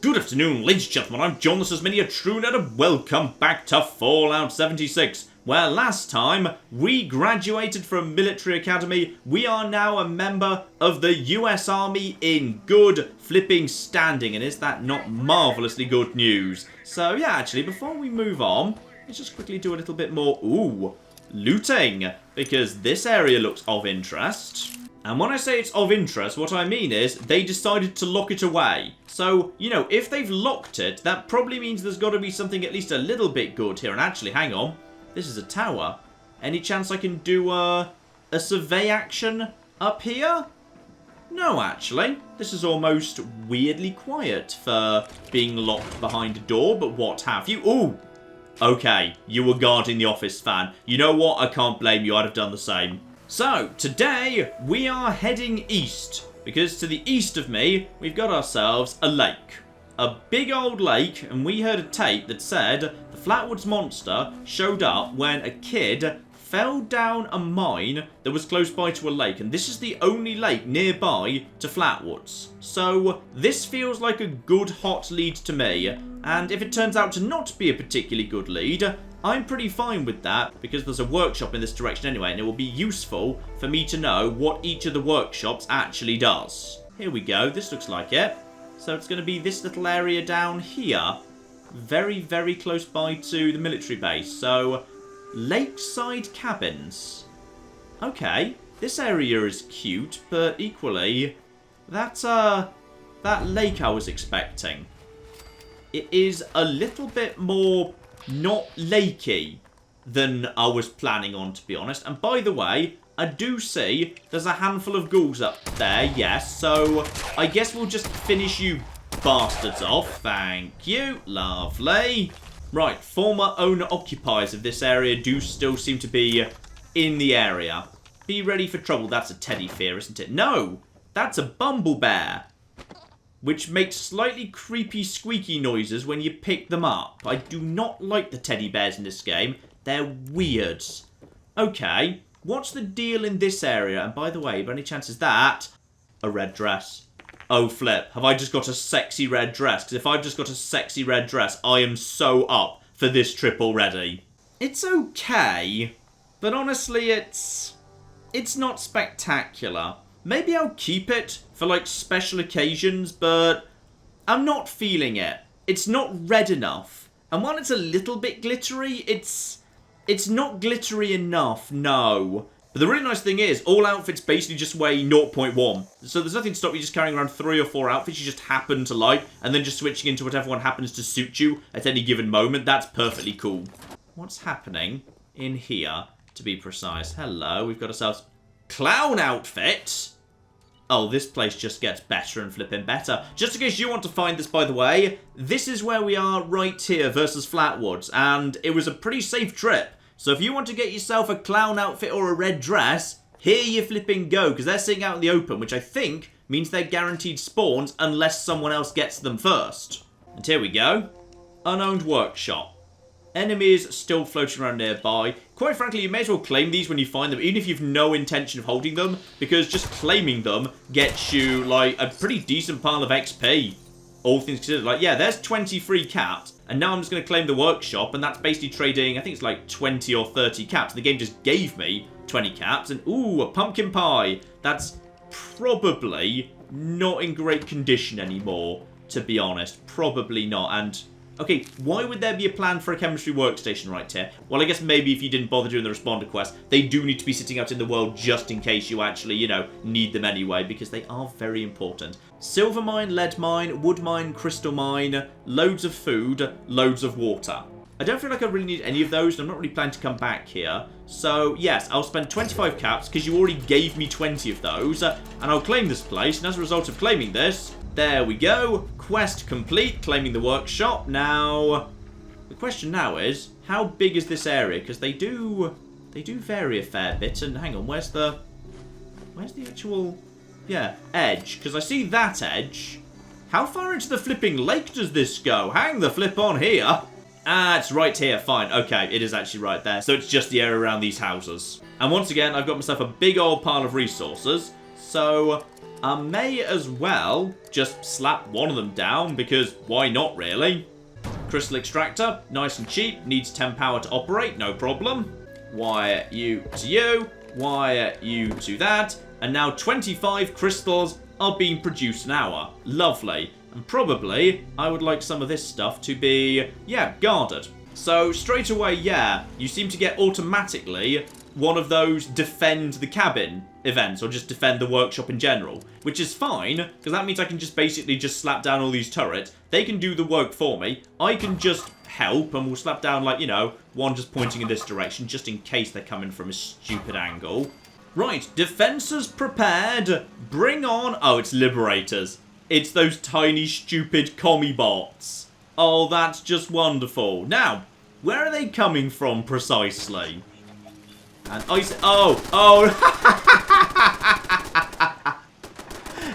Good afternoon, ladies and gentlemen, I'm John, this is Mini, a true nerd, and welcome back to Fallout 76, where last time we graduated from Military Academy. We are now a member of the US Army in good flipping standing, and is that not marvellously good news? So yeah, actually, before we move on, let's just quickly do a little bit more, looting, because this area looks of interest. And when I say it's of interest, what I mean is they decided to lock it away. So, you know, if they've locked it, that probably means there's got to be something at least a little bit good here. And actually, hang on. This is a tower. Any chance I can do a survey action up here? No, actually. This is almost weirdly quiet for being locked behind a door, but what have you? Ooh! Okay, you were guarding the office fan. You know what? I can't blame you. I'd have done the same. So, today, we are heading east, because to the east of me, we've got ourselves a lake. A big old lake, and we heard a tape that said the Flatwoods monster showed up when a kid fell down a mine that was close by to a lake, and this is the only lake nearby to Flatwoods. So, this feels like a good hot lead to me, and if it turns out to not be a particularly good lead, I'm pretty fine with that, because there's a workshop in this direction anyway, and it will be useful for me to know what each of the workshops actually does. Here we go, this looks like it. So it's going to be this little area down here, very, very close by to the military base. So, Lakeside cabins. Okay, this area is cute, but equally, that lake I was expecting. It is a little bit more not lakey than I was planning on, to be honest. And by the way, I do see there's a handful of ghouls up there, yes. So I guess we'll just finish you bastards off. Thank you. Lovely. Right, former owner-occupiers of this area do still seem to be in the area. Be ready for trouble. That's a teddy fear, isn't it? No, that's a bumble bear, which makes slightly creepy squeaky noises when you pick them up. I do not like the teddy bears in this game. They're weird. Okay, what's the deal in this area? And by the way, by any chance is that a red dress? Oh, flip. Have I just got a sexy red dress? Because if I've just got a sexy red dress, I am so up for this trip already. It's okay, but honestly, it's not spectacular. Maybe I'll keep it for, like, special occasions, but I'm not feeling it. It's not red enough. And while it's a little bit glittery, it's not glittery enough, no. But the really nice thing is, all outfits basically just weigh 0.1. So there's nothing to stop you just carrying around 3 or 4 outfits you just happen to like, and then just switching into whatever one happens to suit you at any given moment. That's perfectly cool. What's happening in here, to be precise? Hello, we've got ourselves clown outfit. Oh, this place just gets better and flipping better. Just in case you want to find this, by the way, this is where we are right here versus Flatwoods, and it was a pretty safe trip. So if you want to get yourself a clown outfit or a red dress, here you flipping go, because they're sitting out in the open, which I think means they're guaranteed spawns unless someone else gets them first. And here we go. Unowned workshop. Enemies still floating around nearby. Quite frankly, you may as well claim these when you find them, even if you've no intention of holding them, because just claiming them gets you, like, a pretty decent pile of XP. All things considered. Like, yeah, there's 20 free caps, and now I'm just going to claim the workshop, and that's basically trading, I think it's like 20 or 30 caps. The game just gave me 20 caps, and ooh, a pumpkin pie. That's probably not in great condition anymore, to be honest. Probably not, and okay, why would there be a plan for a chemistry workstation right here? Well, I guess maybe if you didn't bother doing the responder quest, they do need to be sitting out in the world just in case you actually, you know, need them anyway, because they are very important. Silver mine, lead mine, wood mine, crystal mine, loads of food, loads of water. I don't feel like I really need any of those, and I'm not really planning to come back here. So, yes, I'll spend 25 caps, because you already gave me 20 of those, and I'll claim this place, and as a result of claiming this, there we go. Quest complete, claiming the workshop. Now, the question now is, how big is this area? Because they do vary a fair bit. And hang on, where's the actual, yeah, edge? Because I see that edge. How far into the flipping lake does this go? Hang the flip on here. Ah, it's right here. Fine. Okay, it is actually right there. So it's just the area around these houses. And once again, I've got myself a big old pile of resources. So I may as well just slap one of them down, because why not, really? Crystal extractor, nice and cheap, needs 10 power to operate, no problem. Wire you to you, wire you to that, and now 25 crystals are being produced an hour. Lovely. And probably, I would like some of this stuff to be, yeah, guarded. So, straight away, yeah, you seem to get automatically one of those defend the cabin events, or just defend the workshop in general. Which is fine, because that means I can just basically just slap down all these turrets. They can do the work for me. I can just help, and we'll slap down, like, you know, one just pointing in this direction, just in case they're coming from a stupid angle. Right, defences prepared. Bring on... Oh, it's liberators. It's those tiny, stupid commie bots. Oh, that's just wonderful. Now, where are they coming from precisely? And I say... Oh!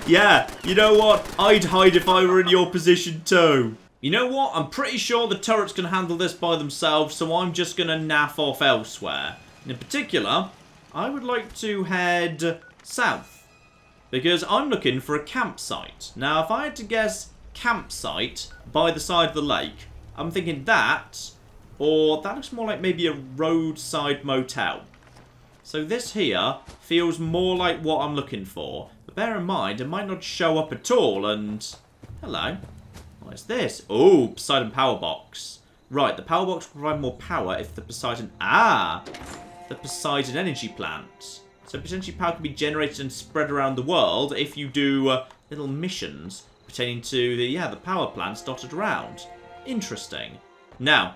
Yeah, you know what? I'd hide if I were in your position too. You know what? I'm pretty sure the turrets can handle this by themselves, so I'm just going to naff off elsewhere. And in particular... I would like to head south, because I'm looking for a campsite. Now, if I had to guess campsite by the side of the lake, I'm thinking that, or that looks more like maybe a roadside motel. So this here feels more like what I'm looking for. But bear in mind, it might not show up at all, and... Hello. What is this? Oh, Poseidon power box. Right, the power box will provide more power if the Poseidon... Ah! The Poseidon energy plant. So potentially power can be generated and spread around the world if you do little missions pertaining to the power plants dotted around. Interesting. Now,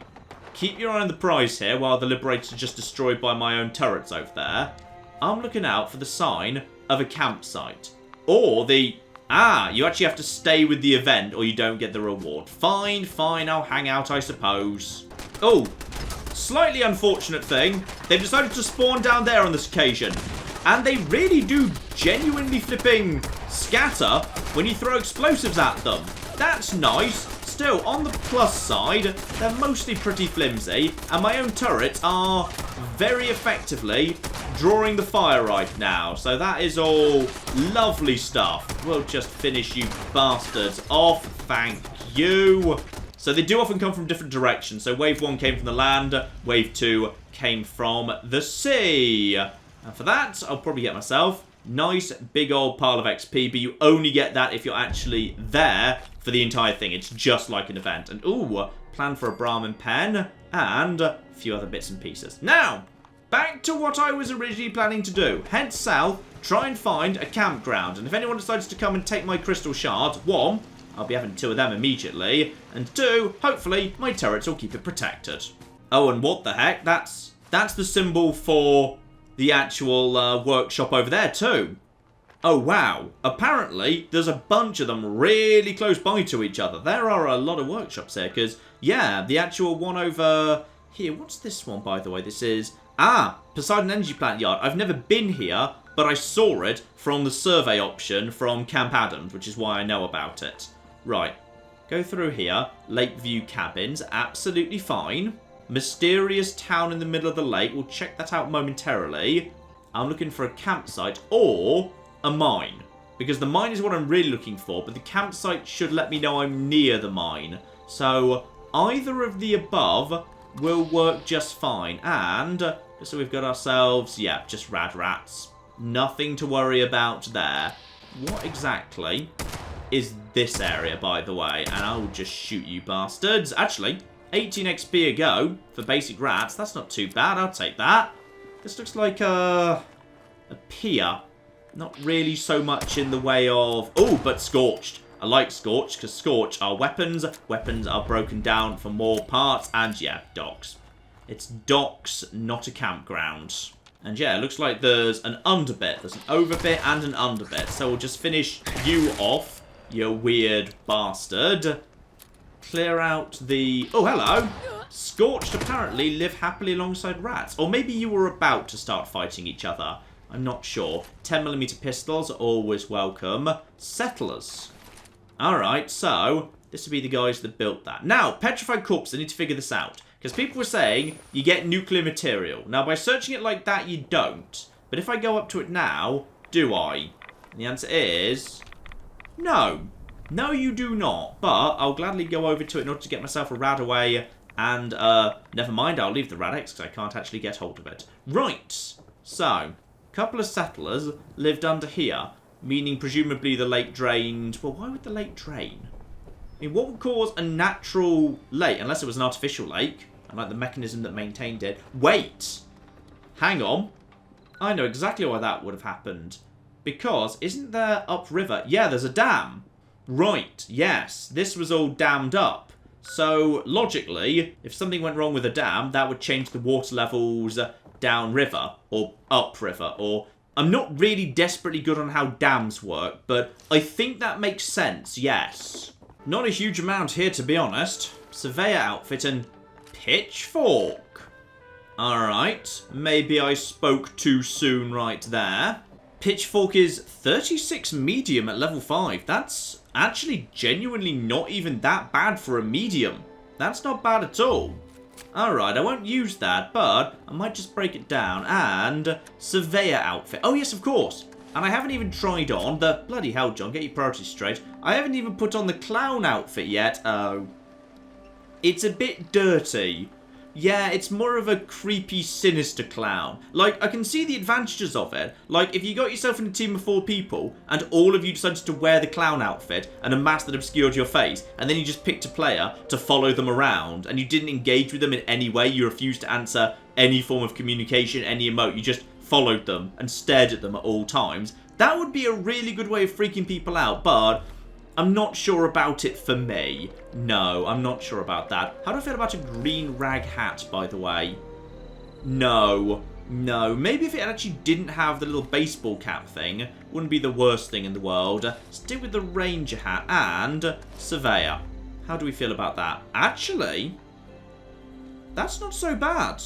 keep your eye on the prize here while the Liberators are just destroyed by my own turrets over there. I'm looking out for the sign of a campsite. Or the... Ah, you actually have to stay with the event or you don't get the reward. Fine, fine, I'll hang out, I suppose. Oh, slightly unfortunate thing. They've decided to spawn down there on this occasion. And they really do genuinely flipping scatter when you throw explosives at them. That's nice. Still, on the plus side, they're mostly pretty flimsy. And my own turrets are very effectively drawing the fire right now. So that is all lovely stuff. We'll just finish you bastards off. Thank you. So they do often come from different directions. So wave 1 came from the land. Wave 2 came from the sea. And for that, I'll probably get myself nice big old pile of XP. But you only get that if you're actually there for the entire thing. It's just like an event. And ooh, plan for a Brahmin pen. And a few other bits and pieces. Now, back to what I was originally planning to do. Head south, try and find a campground. And if anyone decides to come and take my crystal shard, 1... I'll be having 2 of them immediately. And 2, hopefully, my turrets will keep it protected. Oh, and what the heck? That's the symbol for the actual workshop over there too. Oh, wow. Apparently, there's a bunch of them really close by to each other. There are a lot of workshops here because, yeah, the actual one over here. What's this one, by the way? This is... Ah, Poseidon Energy Plant Yard. I've never been here, but I saw it from the survey option from Camp Adams, which is why I know about it. Right, go through here. Lakeview Cabins, absolutely fine. Mysterious town in the middle of the lake. We'll check that out momentarily. I'm looking for a campsite or a mine. Because the mine is what I'm really looking for, but the campsite should let me know I'm near the mine. So either of the above will work just fine. And so we've got ourselves, yeah, just rad rats. Nothing to worry about there. What exactly is this area, by the way? And I'll just shoot you bastards. Actually, 18 XP a go for basic rats. That's not too bad. I'll take that. This looks like a pier. Not really so much in the way of... Oh, but Scorched. I like Scorched because Scorch are weapons. Weapons are broken down for more parts. And yeah, docks. It's docks, not a campground. And yeah, it looks like there's an underbit. There's an overbit and an underbit. So we'll just finish you off, you weird bastard. Clear out the... Oh, hello. Scorched apparently live happily alongside rats. Or maybe you were about to start fighting each other. I'm not sure. 10mm pistols, always welcome. Settlers. Alright, so this would be the guys that built that. Now, petrified corpses, I need to figure this out. Because people were saying you get nuclear material. Now, by searching it like that, you don't. But if I go up to it now, do I? And the answer is... no. No, you do not. But I'll gladly go over to it in order to get myself a Radaway. And, never mind, I'll leave the Radex because I can't actually get hold of it. Right. So, a couple of settlers lived under here. Meaning, presumably, the lake drained... well, why would the lake drain? I mean, what would cause a natural lake? Unless it was an artificial lake. And like the mechanism that maintained it. Wait! Hang on. I know exactly why that would have happened. Because, isn't there upriver? Yeah, there's a dam. Right, yes. This was all dammed up. So, logically, if something went wrong with a dam, that would change the water levels downriver. Or upriver. Or... I'm not really desperately good on how dams work, but I think that makes sense, yes. Not a huge amount here, to be honest. Surveyor outfit and pitchfork. Alright, maybe I spoke too soon right there. Pitchfork is 36 medium at level 5. That's actually genuinely not even that bad for a medium. That's not bad at all. Alright, I won't use that, but I might just break it down. And surveyor outfit. Oh, yes, of course. And I haven't even tried on the... bloody hell, John, get your priorities straight. I haven't even put on the clown outfit yet. Oh. It's a bit dirty. Yeah, it's more of a creepy, sinister clown. Like, I can see the advantages of it. Like, if you got yourself in a team of 4 people, and all of you decided to wear the clown outfit, and a mask that obscured your face, and then you just picked a player to follow them around, and you didn't engage with them in any way, you refused to answer any form of communication, any emote, you just followed them, and stared at them at all times, that would be a really good way of freaking people out, but... I'm not sure about it for me. No, I'm not sure about that. How do I feel about a green rag hat, by the way? No. No. Maybe if it actually didn't have the little baseball cap thing, wouldn't be the worst thing in the world. Stick with the ranger hat and surveyor. How do we feel about that? Actually, that's not so bad.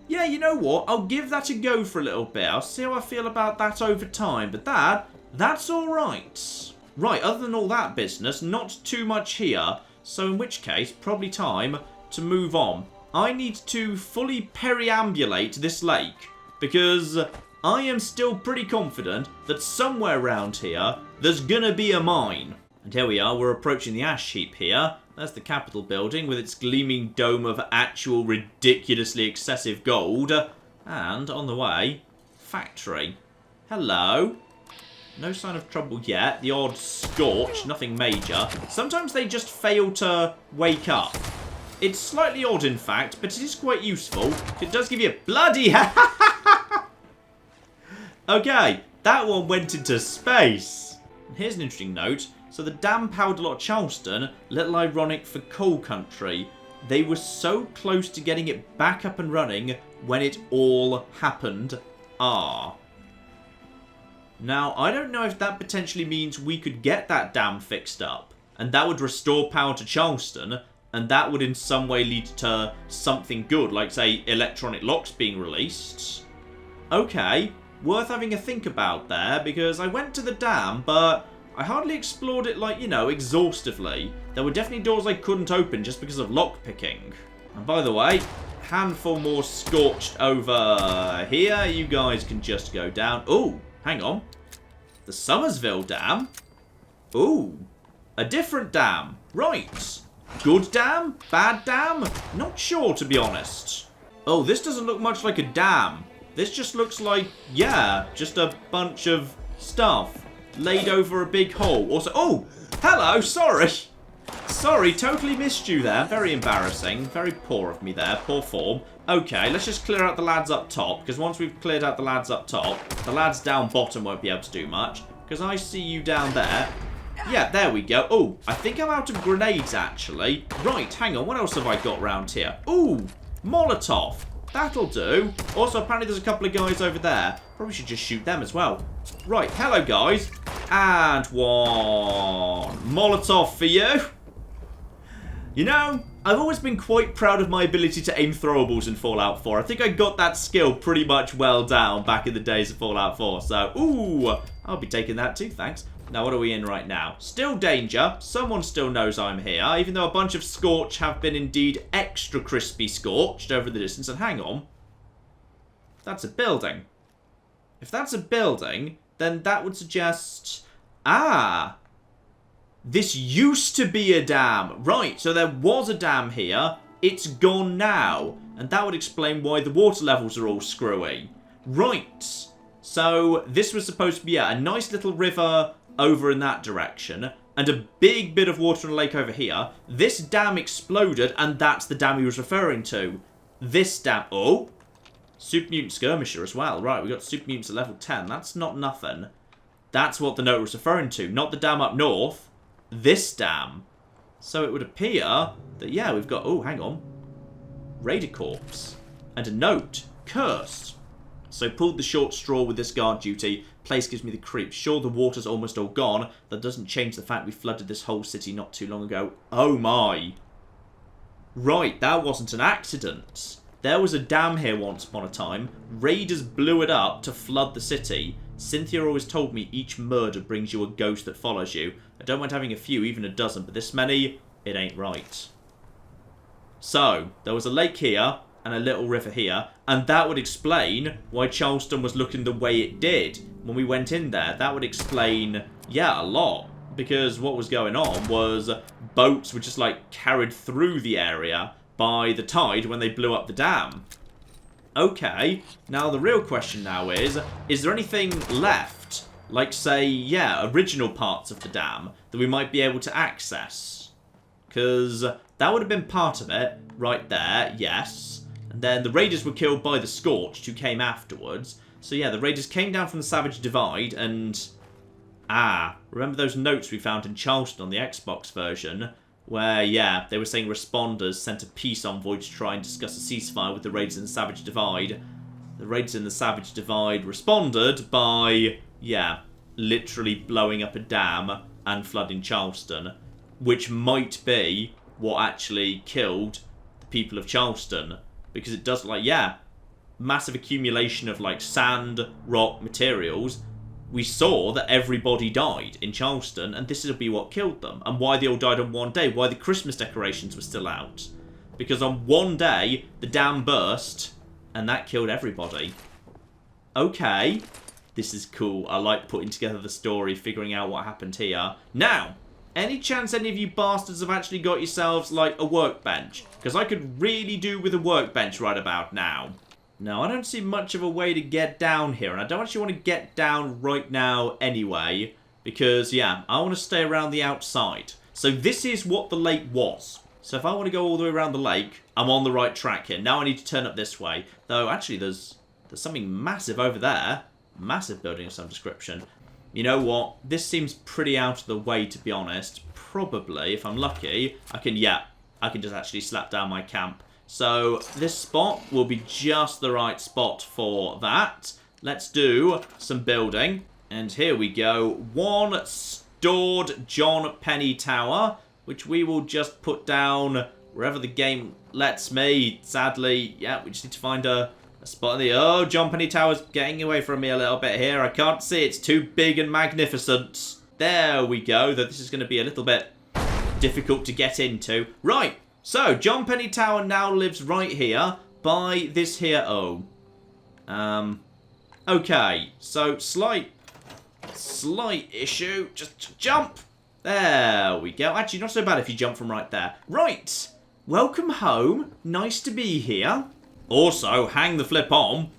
Yeah, you know what? I'll give that a go for a little bit. I'll see how I feel about that over time. But that's alright. Right, other than all that business, not too much here. So in which case, probably time to move on. I need to fully perambulate this lake. Because I am still pretty confident that somewhere around here, there's gonna be a mine. And here we are, we're approaching the ash heap here. There's the Capitol building with its gleaming dome of actual ridiculously excessive gold. And on the way, factory. Hello. No sign of trouble yet. The odd scorch, nothing major. Sometimes they just fail to wake up. It's slightly odd, in fact, but it is quite useful. It does give you a bloody... Okay, that one went into space. Here's an interesting note. So the dam powered a lot of Charleston. Little ironic for coal country. They were so close to getting it back up and running when it all happened. Now, I don't know if that potentially means we could get that dam fixed up, and that would restore power to Charleston, and that would in some way lead to something good, like, say, electronic locks being released. Okay, worth having a think about there, because I went to the dam, but I hardly explored it, like, you know, exhaustively. There were definitely doors I couldn't open just because of lockpicking. And by the way, handful more scorched over here. You guys can just go down. Ooh. Hang on. The Summersville dam? Ooh. A different dam. Right. Good dam? Bad dam? Not sure, to be honest. Oh, this doesn't look much like a dam. This just looks like, yeah, just a bunch of stuff laid over a big hole. Also, oh, hello, sorry. Sorry, totally missed you there. Very embarrassing. Very poor of me there. Poor form. Okay, let's just clear out the lads up top, because once we've cleared out the lads up top, the lads down bottom won't be able to do much, because I see you down there. Yeah, there we go. Oh, I think I'm out of grenades, actually. Right, hang on. What else have I got around here? Ooh, Molotov. That'll do. Also, apparently there's a couple of guys over there. Probably should just shoot them as well. Right, hello, guys. And one Molotov for you. You know, I've always been quite proud of my ability to aim throwables in Fallout 4. I think I got that skill pretty much well down back in the days of Fallout 4. So, ooh, I'll be taking that too, thanks. Now, what are we in right now? Still danger. Someone still knows I'm here, even though a bunch of Scorch have been indeed extra crispy scorched over the distance. And hang on. That's a building. If that's a building, then that would suggest... Ah! This used to be a dam. Right, so there was a dam here. It's gone now. And that would explain why the water levels are all screwy. Right. So this was supposed to be a nice little river over in that direction. And a big bit of water in a lake over here. This dam exploded, and that's the dam he was referring to. This dam... Oh! Super Mutant Skirmisher as well. Right, we got Super Mutants at level 10. That's not nothing. That's what the note was referring to. Not the dam up north. This dam. So it would appear that, yeah, we've got... Oh, hang on. Raider Corpse. And a note. Cursed. So pulled the short straw with this guard duty. Place gives me the creeps. Sure, the water's almost all gone. That doesn't change the fact we flooded this whole city not too long ago. Oh my. Right, that wasn't an accident. There was a dam here once upon a time. Raiders blew it up to flood the city. Cynthia always told me each murder brings you a ghost that follows you. I don't mind having a few, even a dozen, but this many, it ain't right. So, there was a lake here and a little river here, and that would explain why Charleston was looking the way it did when we went in there. That would explain, yeah, a lot. Because what was going on was boats were just, like, carried through the area by the tide when they blew up the dam. Okay, now the real question now is there anything left? Like, say, yeah, original parts of the dam that we might be able to access? Because that would have been part of it, right there, yes. And then the raiders were killed by the Scorched, who came afterwards. So yeah, the raiders came down from the Savage Divide and... Ah, remember those notes we found in Charleston on the Xbox version? Where, yeah, they were saying responders sent a peace envoy to try and discuss a ceasefire with the raiders in the Savage Divide. The raiders in the Savage Divide responded by, yeah, literally blowing up a dam and flooding Charleston. Which might be what actually killed the people of Charleston. Because it does, like, yeah, massive accumulation of, like, sand, rock, materials. We saw that everybody died in Charleston, and this will be what killed them. And why they all died on one day, why the Christmas decorations were still out. Because on one day, the dam burst, and that killed everybody. Okay, this is cool. I like putting together the story, figuring out what happened here. Now, any chance any of you bastards have actually got yourselves, like, a workbench? Because I could really do with a workbench right about now. Now, I don't see much of a way to get down here, and I don't actually want to get down right now anyway, because, yeah, I want to stay around the outside. So this is what the lake was. So if I want to go all the way around the lake, I'm on the right track here. Now I need to turn up this way. Though, actually, there's something massive over there. Massive building of some description. You know what? This seems pretty out of the way, to be honest. Probably, if I'm lucky, I can just actually slap down my camp. So this spot will be just the right spot for that. Let's do some building. And here we go. One stored John Penny Tower, which we will just put down wherever the game lets me. Sadly, yeah, we just need to find a spot in the... Oh, John Penny Tower's getting away from me a little bit here. I can't see. It's too big and magnificent. There we go. Though this is going to be a little bit difficult to get into. Right. So, John Penny Tower now lives right here by this here... Oh. Okay. So, slight issue. Just jump. There we go. Actually, not so bad if you jump from right there. Right. Welcome home. Nice to be here. Also, hang the flip on.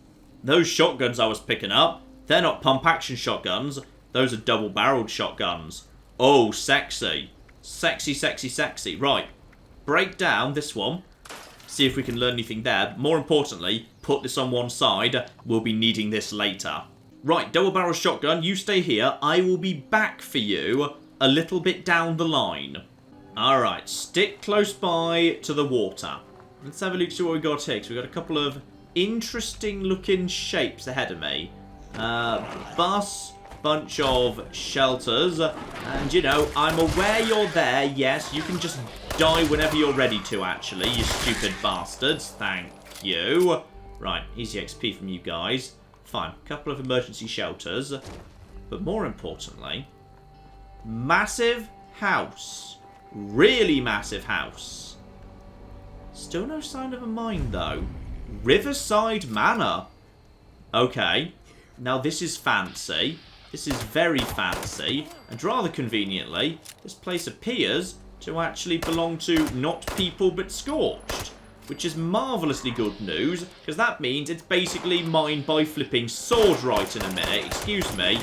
Those shotguns I was picking up, they're not pump-action shotguns. Those are double-barreled shotguns. Oh, sexy. Sexy, sexy, sexy. Right. Break down this one. See if we can learn anything there. More importantly, put this on one side. We'll be needing this later. Right, double-barrel shotgun. You stay here. I will be back for you a little bit down the line. Alright, stick close by to the water. Let's have a look see what we got here. So we've got a couple of interesting looking shapes ahead of me. Bus, bunch of shelters. And, you know, I'm aware you're there. Yes, you can just die whenever you're ready to, actually, you stupid bastards. Thank you. Right, easy XP from you guys. Fine, couple of emergency shelters. But more importantly, massive house. Really massive house. Still no sign of a mine, though. Riverside Manor. Okay. Now, this is fancy. This is very fancy, and rather conveniently, this place appears to actually belong to not people but Scorched, which is marvellously good news, because that means it's basically mine by flipping sword right in a minute. Excuse me.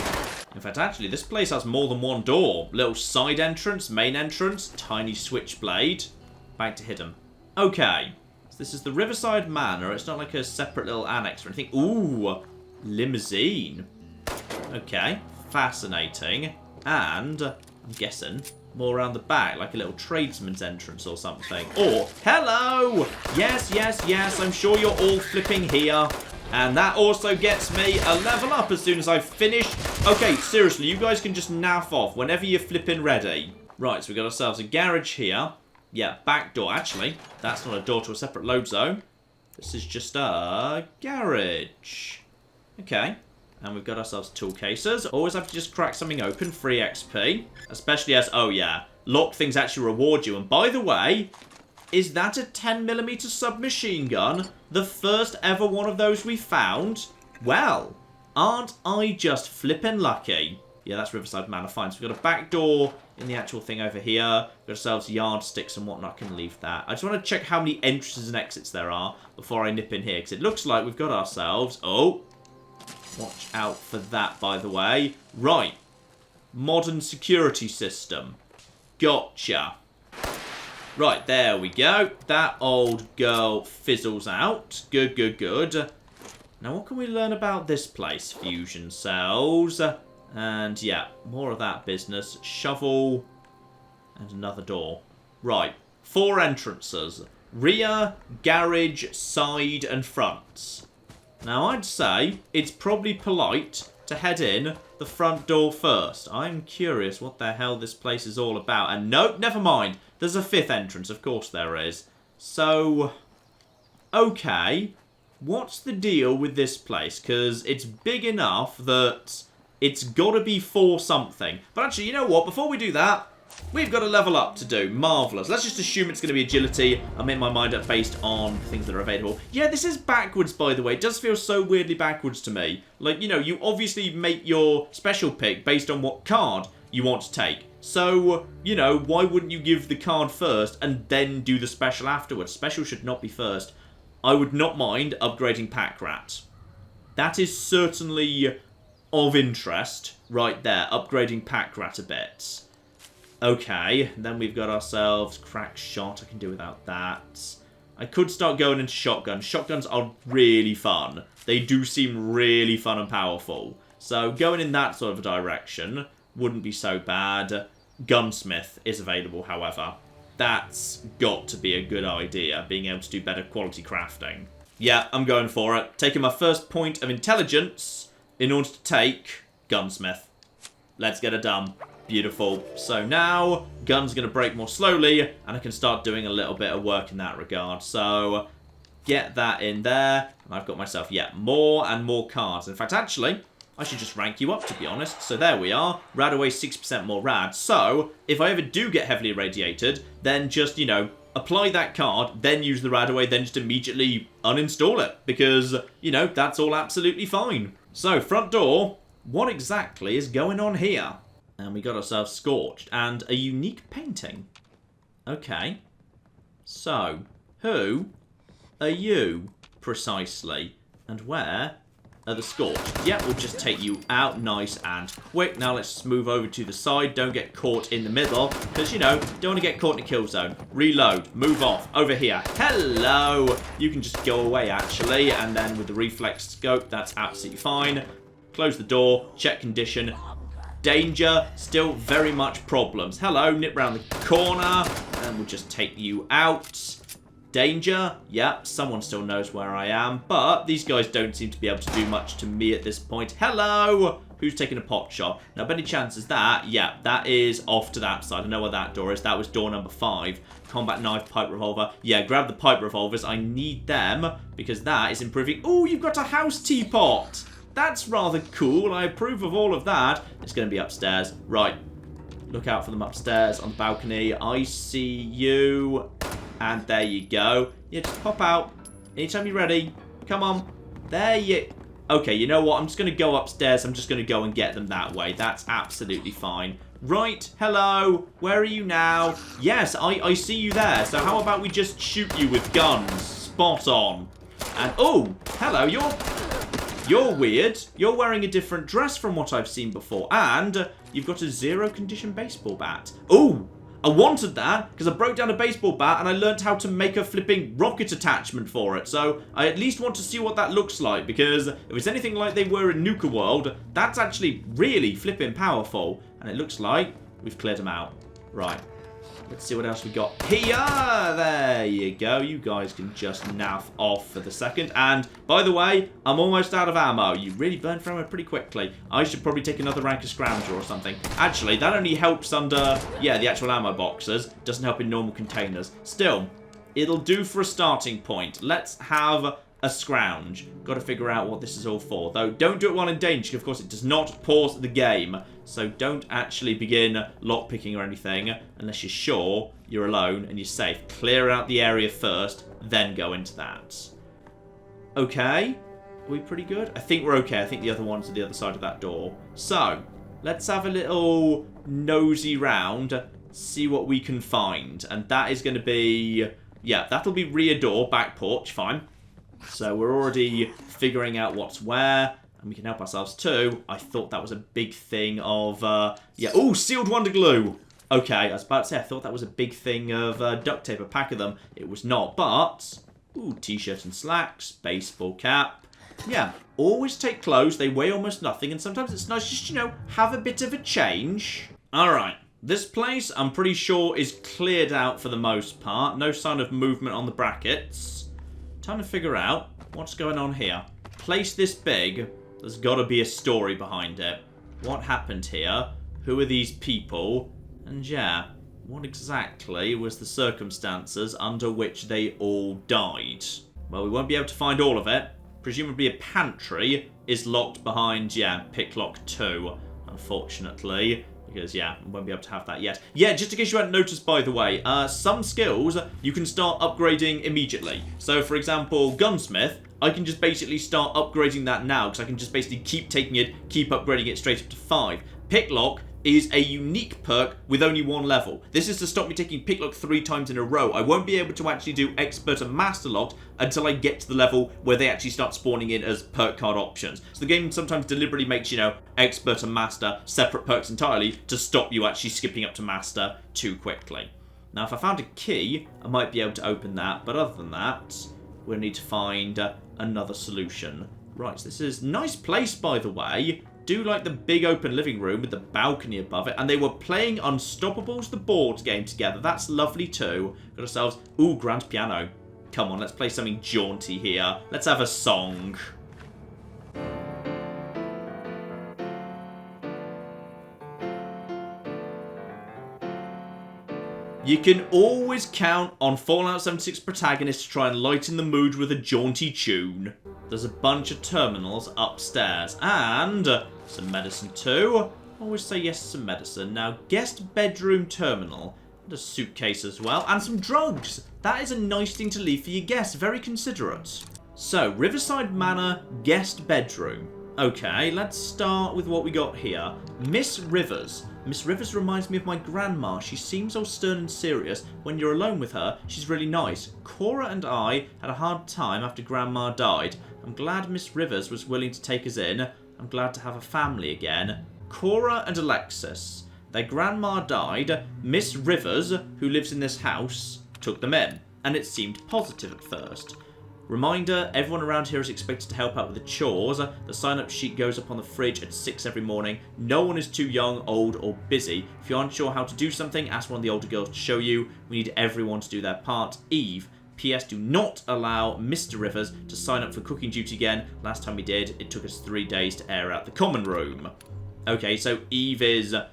In fact, actually, this place has more than one door. Little side entrance, main entrance, tiny switchblade. Back to hidden. Okay. So this is the Riverside Manor. It's not like a separate little annex or anything. Ooh, limousine. Okay, fascinating. And, I'm guessing, more around the back, like a little tradesman's entrance or something. Or, hello! Yes, yes, yes, I'm sure you're all flipping here. And that also gets me a level up as soon as I've finished. Okay, seriously, you guys can just naff off whenever you're flipping ready. Right, so we've got ourselves a garage here. Yeah, back door. Actually, that's not a door to a separate load zone. This is just a garage. Okay. And we've got ourselves tool cases. Always have to just crack something open. Free XP. Especially as, oh yeah, locked things actually reward you. And by the way, is that a 10mm submachine gun? The first ever one of those we found? Well, aren't I just flippin' lucky? Yeah, that's Riverside Manor. Fine. So we've got a back door in the actual thing over here. We've got ourselves yardsticks and whatnot. I can leave that. I just want to check how many entrances and exits there are before I nip in here. Because it looks like we've got ourselves... Oh, watch out for that, by the way. Right. Modern security system. Gotcha. Right, there we go. That old girl fizzles out. Good, good, good. Now, what can we learn about this place? Fusion cells. And, yeah, more of that business. Shovel. And another door. Right. 4 entrances. Rear, garage, side, and front. Now, I'd say it's probably polite to head in the front door first. I'm curious what the hell this place is all about. And nope, never mind. There's a 5th entrance. Of course there is. So, okay. What's the deal with this place? Because it's big enough that it's got to be for something. But actually, you know what? Before we do that, we've got a level up to do. Marvellous. Let's just assume it's going to be agility. I made my mind up based on things that are available. Yeah, this is backwards, by the way. It does feel so weirdly backwards to me. Like, you know, you obviously make your special pick based on what card you want to take. So, you know, why wouldn't you give the card first and then do the special afterwards? Special should not be first. I would not mind upgrading Pack Rat. That is certainly of interest right there. Upgrading Pack Rat a bit. Okay, then we've got ourselves crack shot. I can do without that. I could start going into shotguns. Shotguns are really fun. They do seem really fun and powerful. So going in that sort of a direction wouldn't be so bad. Gunsmith is available, however. That's got to be a good idea, being able to do better quality crafting. Yeah, I'm going for it. Taking my first point of intelligence in order to take Gunsmith. Let's get it done. Beautiful. So now, gun's going to break more slowly, and I can start doing a little bit of work in that regard. So, get that in there, and I've got myself, yeah, more and more cards. In fact, actually, I should just rank you up, to be honest. So there we are. Rad away 6% more rad. So, if I ever do get heavily irradiated, then just, you know, apply that card, then use the rad away, then just immediately uninstall it. Because, you know, that's all absolutely fine. So, front door, what exactly is going on here? And we got ourselves Scorched and a unique painting. Okay. So, who are you, precisely? And where are the Scorched? Yeah, we'll just take you out nice and quick. Now let's just move over to the side. Don't get caught in the middle. Because, you know, don't want to get caught in a kill zone. Reload. Move off. Over here. Hello. You can just go away, actually. And then with the reflex scope, that's absolutely fine. Close the door. Check condition. Danger, still very much problems. Hello, nip round the corner, and we'll just take you out. Danger, yep, someone still knows where I am, but these guys don't seem to be able to do much to me at this point. Hello, who's taking a pot shot? Now, by any chance is that? Yeah, that is off to that side. I know where that door is. That was door number 5. Combat knife, pipe revolver. Yeah, grab the pipe revolvers. I need them, because that is improving. Oh, you've got a house teapot. That's rather cool. I approve of all of that. It's going to be upstairs. Right. Look out for them upstairs on the balcony. I see you. And there you go. Yeah, just pop out. Anytime you're ready. Come on. There you... Okay, you know what? I'm just going to go upstairs. I'm just going to go and get them that way. That's absolutely fine. Right, hello. Where are you now? Yes, I see you there. So how about we just shoot you with guns? Spot on. And, oh, hello. You're weird. You're wearing a different dress from what I've seen before. And you've got a 0 condition baseball bat. Oh, I wanted that because I broke down a baseball bat and I learned how to make a flipping rocket attachment for it. So I at least want to see what that looks like, because if it's anything like they were in Nuka World, that's actually really flipping powerful. And it looks like we've cleared them out. Right. Let's see what else we got here. There you go. You guys can just naff off for the second. And, by the way, I'm almost out of ammo. You really burned through ammo pretty quickly. I should probably take another rank of scrounger or something. Actually, that only helps under, yeah, the actual ammo boxes. Doesn't help in normal containers. Still, it'll do for a starting point. Let's have a scrounge. Got to figure out what this is all for. Though, don't do it while in danger. Of course, it does not pause the game. So don't actually begin lockpicking or anything unless you're sure you're alone and you're safe. Clear out the area first, then go into that. Okay. Are we pretty good? I think we're okay. I think the other one's at the other side of that door. So, let's have a little nosy round. See what we can find. And that is going to be... yeah, that'll be rear door, back porch. Fine. So we're already figuring out what's where. And we can help ourselves too. I thought that was a big thing of, yeah. Oh, sealed wonder glue. Okay, I was about to say, I thought that was a big thing of duct tape, a pack of them. It was not, but, ooh, t-shirt and slacks, baseball cap. Yeah, always take clothes. They weigh almost nothing. And sometimes it's nice just, you know, have a bit of a change. All right. This place, I'm pretty sure, is cleared out for the most part. No sign of movement on the brackets. Time to figure out what's going on here. Place this big. There's got to be a story behind it. What happened here? Who are these people? And yeah, what exactly was the circumstances under which they all died? Well, we won't be able to find all of it. Presumably a pantry is locked behind, yeah, pick lock 2, unfortunately. Because, yeah, we won't be able to have that yet. Yeah, just in case you hadn't noticed, by the way, some skills you can start upgrading immediately. So, for example, gunsmith, I can just basically start upgrading that now, because I can just basically keep taking it, keep upgrading it straight up to 5. Picklock is a unique perk with only 1 level. This is to stop me taking picklock 3 times in a row. I won't be able to actually do expert and master locked until I get to the level where they actually start spawning in as perk card options. So the game sometimes deliberately makes, you know, expert and master separate perks entirely to stop you actually skipping up to master too quickly. Now, if I found a key, I might be able to open that, but other than that, we'll need to find another solution. Right, so this is a nice place, by the way. Do like the big open living room with the balcony above it. And they were playing Unstoppables, the board game together. That's lovely too. Got ourselves, ooh, grand piano. Come on, let's play something jaunty here. Let's have a song. You can always count on Fallout 76 protagonists to try and lighten the mood with a jaunty tune. There's a bunch of terminals upstairs. And some medicine too. Always say yes to some medicine. Now, guest bedroom terminal. And a suitcase as well. And some drugs. That is a nice thing to leave for your guests. Very considerate. So, Riverside Manor guest bedroom. Okay, let's start with what we got here. Miss Rivers. Miss Rivers reminds me of my grandma. She seems all stern and serious. When you're alone with her, she's really nice. Cora and I had a hard time after Grandma died. I'm glad Miss Rivers was willing to take us in. I'm glad to have a family again. Cora and Alexis. Their grandma died. Miss Rivers, who lives in this house, took them in. And it seemed positive at first. Reminder, everyone around here is expected to help out with the chores. The sign-up sheet goes up on the fridge at 6 every morning. No one is too young, old, or busy. If you aren't sure how to do something, ask one of the older girls to show you. We need everyone to do their part. Eve. P.S. Do not allow Mr. Rivers to sign up for cooking duty again. Last time we did, it took us 3 days to air out the common room. Okay, so Eve is a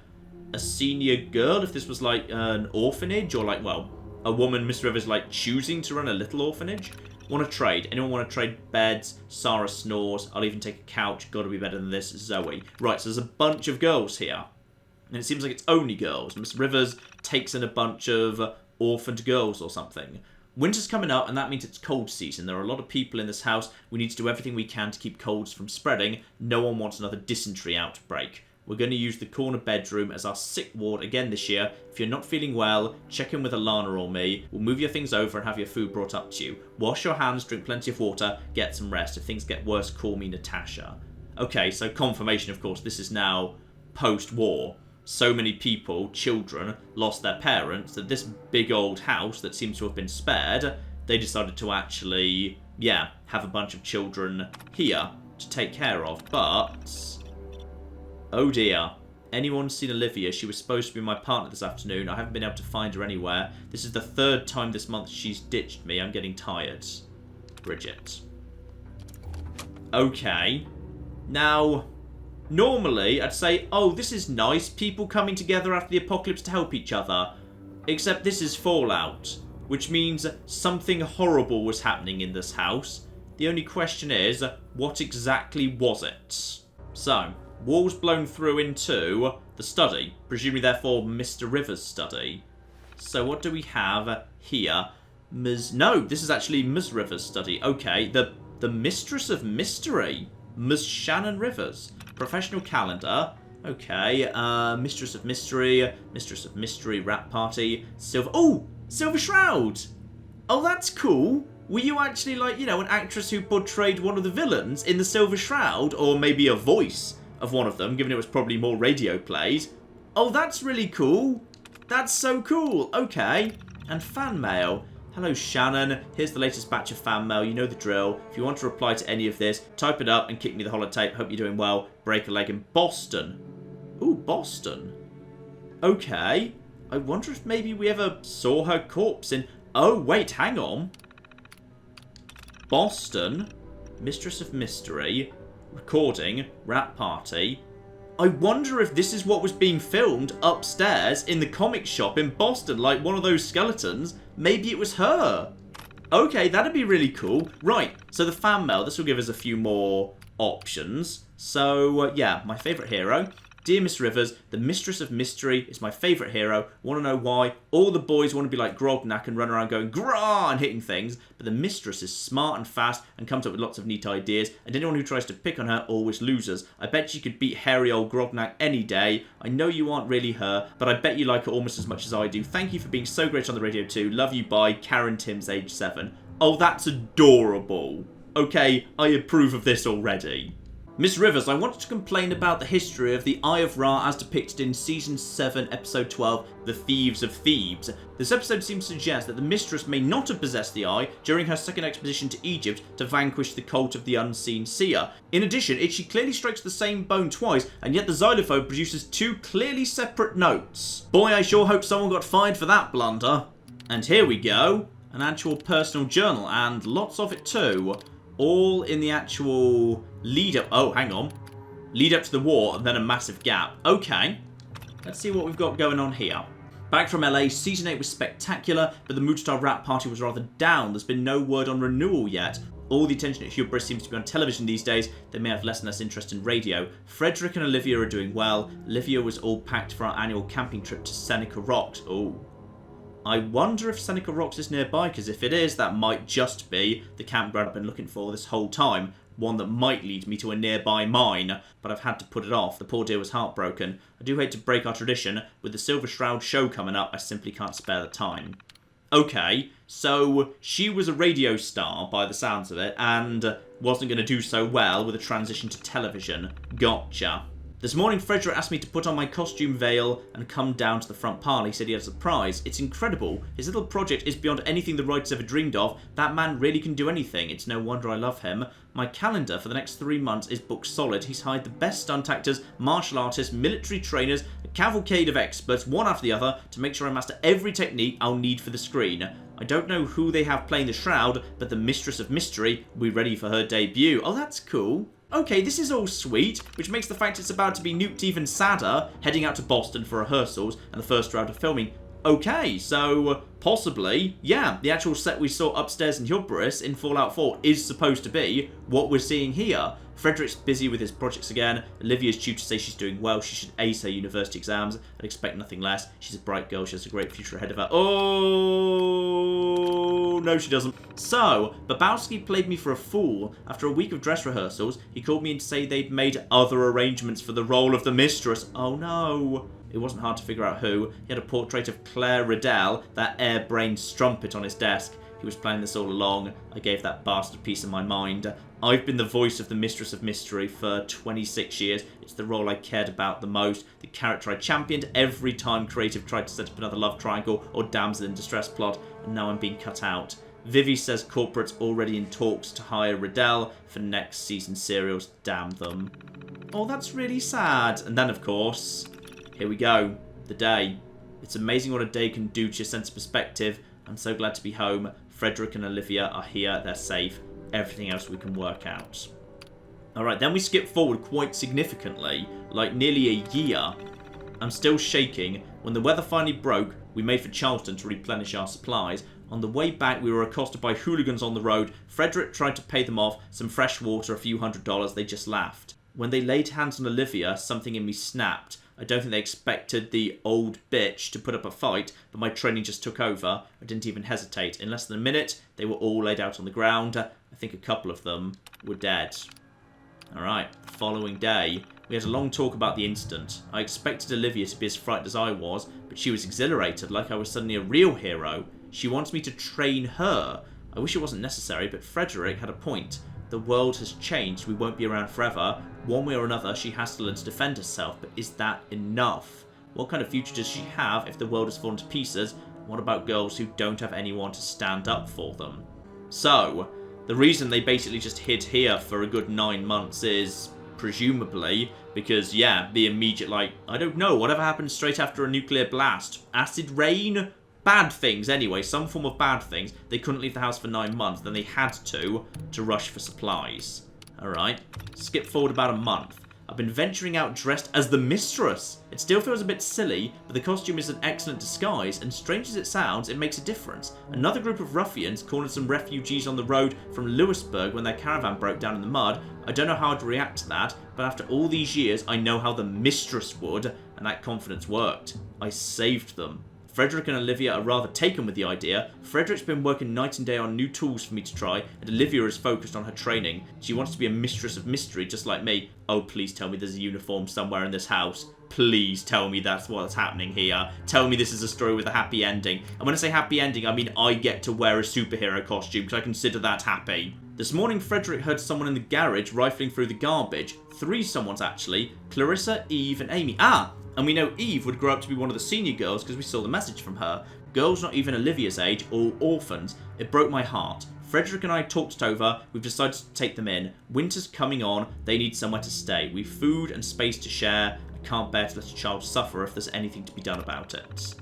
senior girl. If this was like an orphanage or like, well, a woman Mr. Rivers like choosing to run a little orphanage. Want to trade? Anyone want to trade beds? Sarah snores. I'll even take a couch. Got to be better than this. Zoe. Right, so there's a bunch of girls here. And it seems like it's only girls. Miss Rivers takes in a bunch of orphaned girls or something. Winter's coming up, and that means it's cold season. There are a lot of people in this house. We need to do everything we can to keep colds from spreading. No one wants another dysentery outbreak. We're going to use the corner bedroom as our sick ward again this year. If you're not feeling well, check in with Alana or me. We'll move your things over and have your food brought up to you. Wash your hands, drink plenty of water, get some rest. If things get worse, call me Natasha. Okay, so confirmation, of course, this is now post-war. So many people, children, lost their parents that this big old house that seems to have been spared, they decided to actually, yeah, have a bunch of children here to take care of. But, oh dear. Anyone seen Olivia? She was supposed to be my partner this afternoon. I haven't been able to find her anywhere. This is the 3rd time this month she's ditched me. I'm getting tired. Bridget. Okay. Now, normally, I'd say, oh, this is nice, people coming together after the apocalypse to help each other. Except this is Fallout, which means something horrible was happening in this house. The only question is, what exactly was it? So, walls blown through into the study, presumably therefore Mr. Rivers' study. So what do we have here? No, this is actually Ms. Rivers' study. Okay, the Mistress of Mystery. Ms. Shannon Rivers. Professional calendar. Okay, Mistress of Mystery, Rap Party, Silver Shroud! Oh, that's cool! Were you actually, like, you know, an actress who portrayed one of the villains in the Silver Shroud? Or maybe a voice of one of them, given it was probably more radio plays. Oh, that's really cool! That's so cool! Okay. And fan mail. Hello, Shannon. Here's the latest batch of fan mail. You know the drill. If you want to reply to any of this, type it up and kick me the holotape. Hope you're doing well. Break a leg in Boston. Ooh, Boston. Okay. I wonder if maybe we ever saw her corpse in... Oh, wait, hang on. Boston. Mistress of Mystery. Recording. Rap Party. I wonder if this is what was being filmed upstairs in the comic shop in Boston, like one of those skeletons. Maybe it was her. Okay, that'd be really cool. Right, so the fan mail, this will give us a few more options. So, yeah, my favourite hero. Dear Miss Rivers, the Mistress of Mystery is my favourite hero. Want to know why? All the boys want to be like Grognak and run around going grah and hitting things, but the Mistress is smart and fast and comes up with lots of neat ideas, and anyone who tries to pick on her always loses. I bet she could beat hairy old Grognak any day. I know you aren't really her, but I bet you like her almost as much as I do. Thank you for being so great on the radio too. Love you, bye. Karen Timms, age 7. Oh, that's adorable. Okay, I approve of this already. Miss Rivers, I wanted to complain about the history of the Eye of Ra as depicted in Season 7, Episode 12, The Thieves of Thebes. This episode seems to suggest that the Mistress may not have possessed the Eye during her second expedition to Egypt to vanquish the cult of the Unseen Seer. In addition, she clearly strikes the same bone twice, and yet the xylophone produces 2 clearly separate notes. Boy, I sure hope someone got fined for that blunder. And here we go, an actual personal journal, and lots of it too. All in the actual lead up. Oh, hang on. Lead up to the war and then a massive gap. Okay. Let's see what we've got going on here. Back from LA, Season 8 was spectacular, but the Moodstar Rap Party was rather down. There's been no word on renewal yet. All the attention at Hubris seems to be on television these days. They may have less and less interest in radio. Frederick and Olivia are doing well. Olivia was all packed for our annual camping trip to Seneca Rocks. Oh. I wonder if Seneca Rocks is nearby, because if it is, that might just be the campground I've been looking for this whole time. One that might lead me to a nearby mine, but I've had to put it off. The poor dear was heartbroken. I do hate to break our tradition. With the Silver Shroud show coming up, I simply can't spare the time. Okay, so she was a radio star by the sounds of it, and wasn't going to do so well with a transition to television. Gotcha. This morning, Frederick asked me to put on my costume veil and come down to the front parlour. He said he had a surprise. It's incredible. His little project is beyond anything the writers ever dreamed of. That man really can do anything. It's no wonder I love him. My calendar for the next 3 months is booked solid. He's hired the best stunt actors, martial artists, military trainers, a cavalcade of experts, one after the other, to make sure I master every technique I'll need for the screen. I don't know who they have playing the Shroud, but the Mistress of Mystery will be ready for her debut. Oh, that's cool. Okay, this is all sweet, which makes the fact it's about to be nuked even sadder, heading out to Boston for rehearsals and the first round of filming. Okay, so possibly, yeah, the actual set we saw upstairs in Hubris in Fallout 4 is supposed to be what we're seeing here. Frederick's busy with his projects again. Olivia's tutors say she's doing well. She should ace her university exams. I'd expect nothing less. She's a bright girl. She has a great future ahead of her. Oh, no she doesn't. So, Babowski played me for a fool. After a week of dress rehearsals, he called me in to say they'd made other arrangements for the role of the mistress. Oh no. It wasn't hard to figure out who. He had a portrait of Claire Riddell, that air-brained strumpet, on his desk. He was planning this all along. I gave that bastard a piece of my mind. I've been the voice of the Mistress of Mystery for 26 years. It's the role I cared about the most. The character I championed every time creative tried to set up another love triangle or damsel in distress plot. And now I'm being cut out. Vivi says corporate's already in talks to hire Riddell for next season serials. Damn them. Oh, that's really sad. And then, of course, here we go. The day. It's amazing what a day can do to your sense of perspective. I'm so glad to be home. Frederick and Olivia are here. They're safe. Everything else we can work out. Alright, then we skip forward quite significantly, like nearly a year. I'm still shaking. When the weather finally broke, we made for Charleston to replenish our supplies. On the way back, we were accosted by hooligans on the road. Frederick tried to pay them off, some fresh water, a few $100s. They just laughed. When they laid hands on Olivia, something in me snapped. I don't think they expected the old bitch to put up a fight, but my training just took over. I didn't even hesitate. In less than a minute, they were all laid out on the ground. I think a couple of them were dead. Alright, the following day, we had a long talk about the incident. I expected Olivia to be as frightened as I was, but she was exhilarated, like I was suddenly a real hero. She wants me to train her. I wish it wasn't necessary, but Frederick had a point. The world has changed. We won't be around forever. One way or another, she has to learn to defend herself. But is that enough? What kind of future does she have if the world has fallen to pieces? What about girls who don't have anyone to stand up for them? So, the reason they basically just hid here for a good 9 months is, presumably, because, yeah, the immediate, like, I don't know, whatever happened straight after a nuclear blast? Acid rain? Bad things, anyway, some form of bad things. They couldn't leave the house for 9 months, then they had to rush for supplies. Alright, skip forward about a month. I've been venturing out dressed as the mistress. It still feels a bit silly, but the costume is an excellent disguise, and strange as it sounds, it makes a difference. Another group of ruffians cornered some refugees on the road from Lewisburg when their caravan broke down in the mud. I don't know how I'd react to that, but after all these years, I know how the mistress would, and that confidence worked. I saved them. Frederick and Olivia are rather taken with the idea. Frederick's been working night and day on new tools for me to try, and Olivia is focused on her training. She wants to be a mistress of mystery, just like me. Oh, please tell me there's a uniform somewhere in this house. Please tell me that's what's happening here. Tell me this is a story with a happy ending. And when I say happy ending, I mean I get to wear a superhero costume, because I consider that happy. This morning, Frederick heard someone in the garage rifling through the garbage. 3 someones, actually. Clarissa, Eve, and Amy. And we know Eve would grow up to be one of the senior girls because we saw the message from her. Girls not even Olivia's age, all orphans. It broke my heart. Frederick and I talked it over. We've decided to take them in. Winter's coming on. They need somewhere to stay. We've food and space to share. I can't bear to let a child suffer if there's anything to be done about it.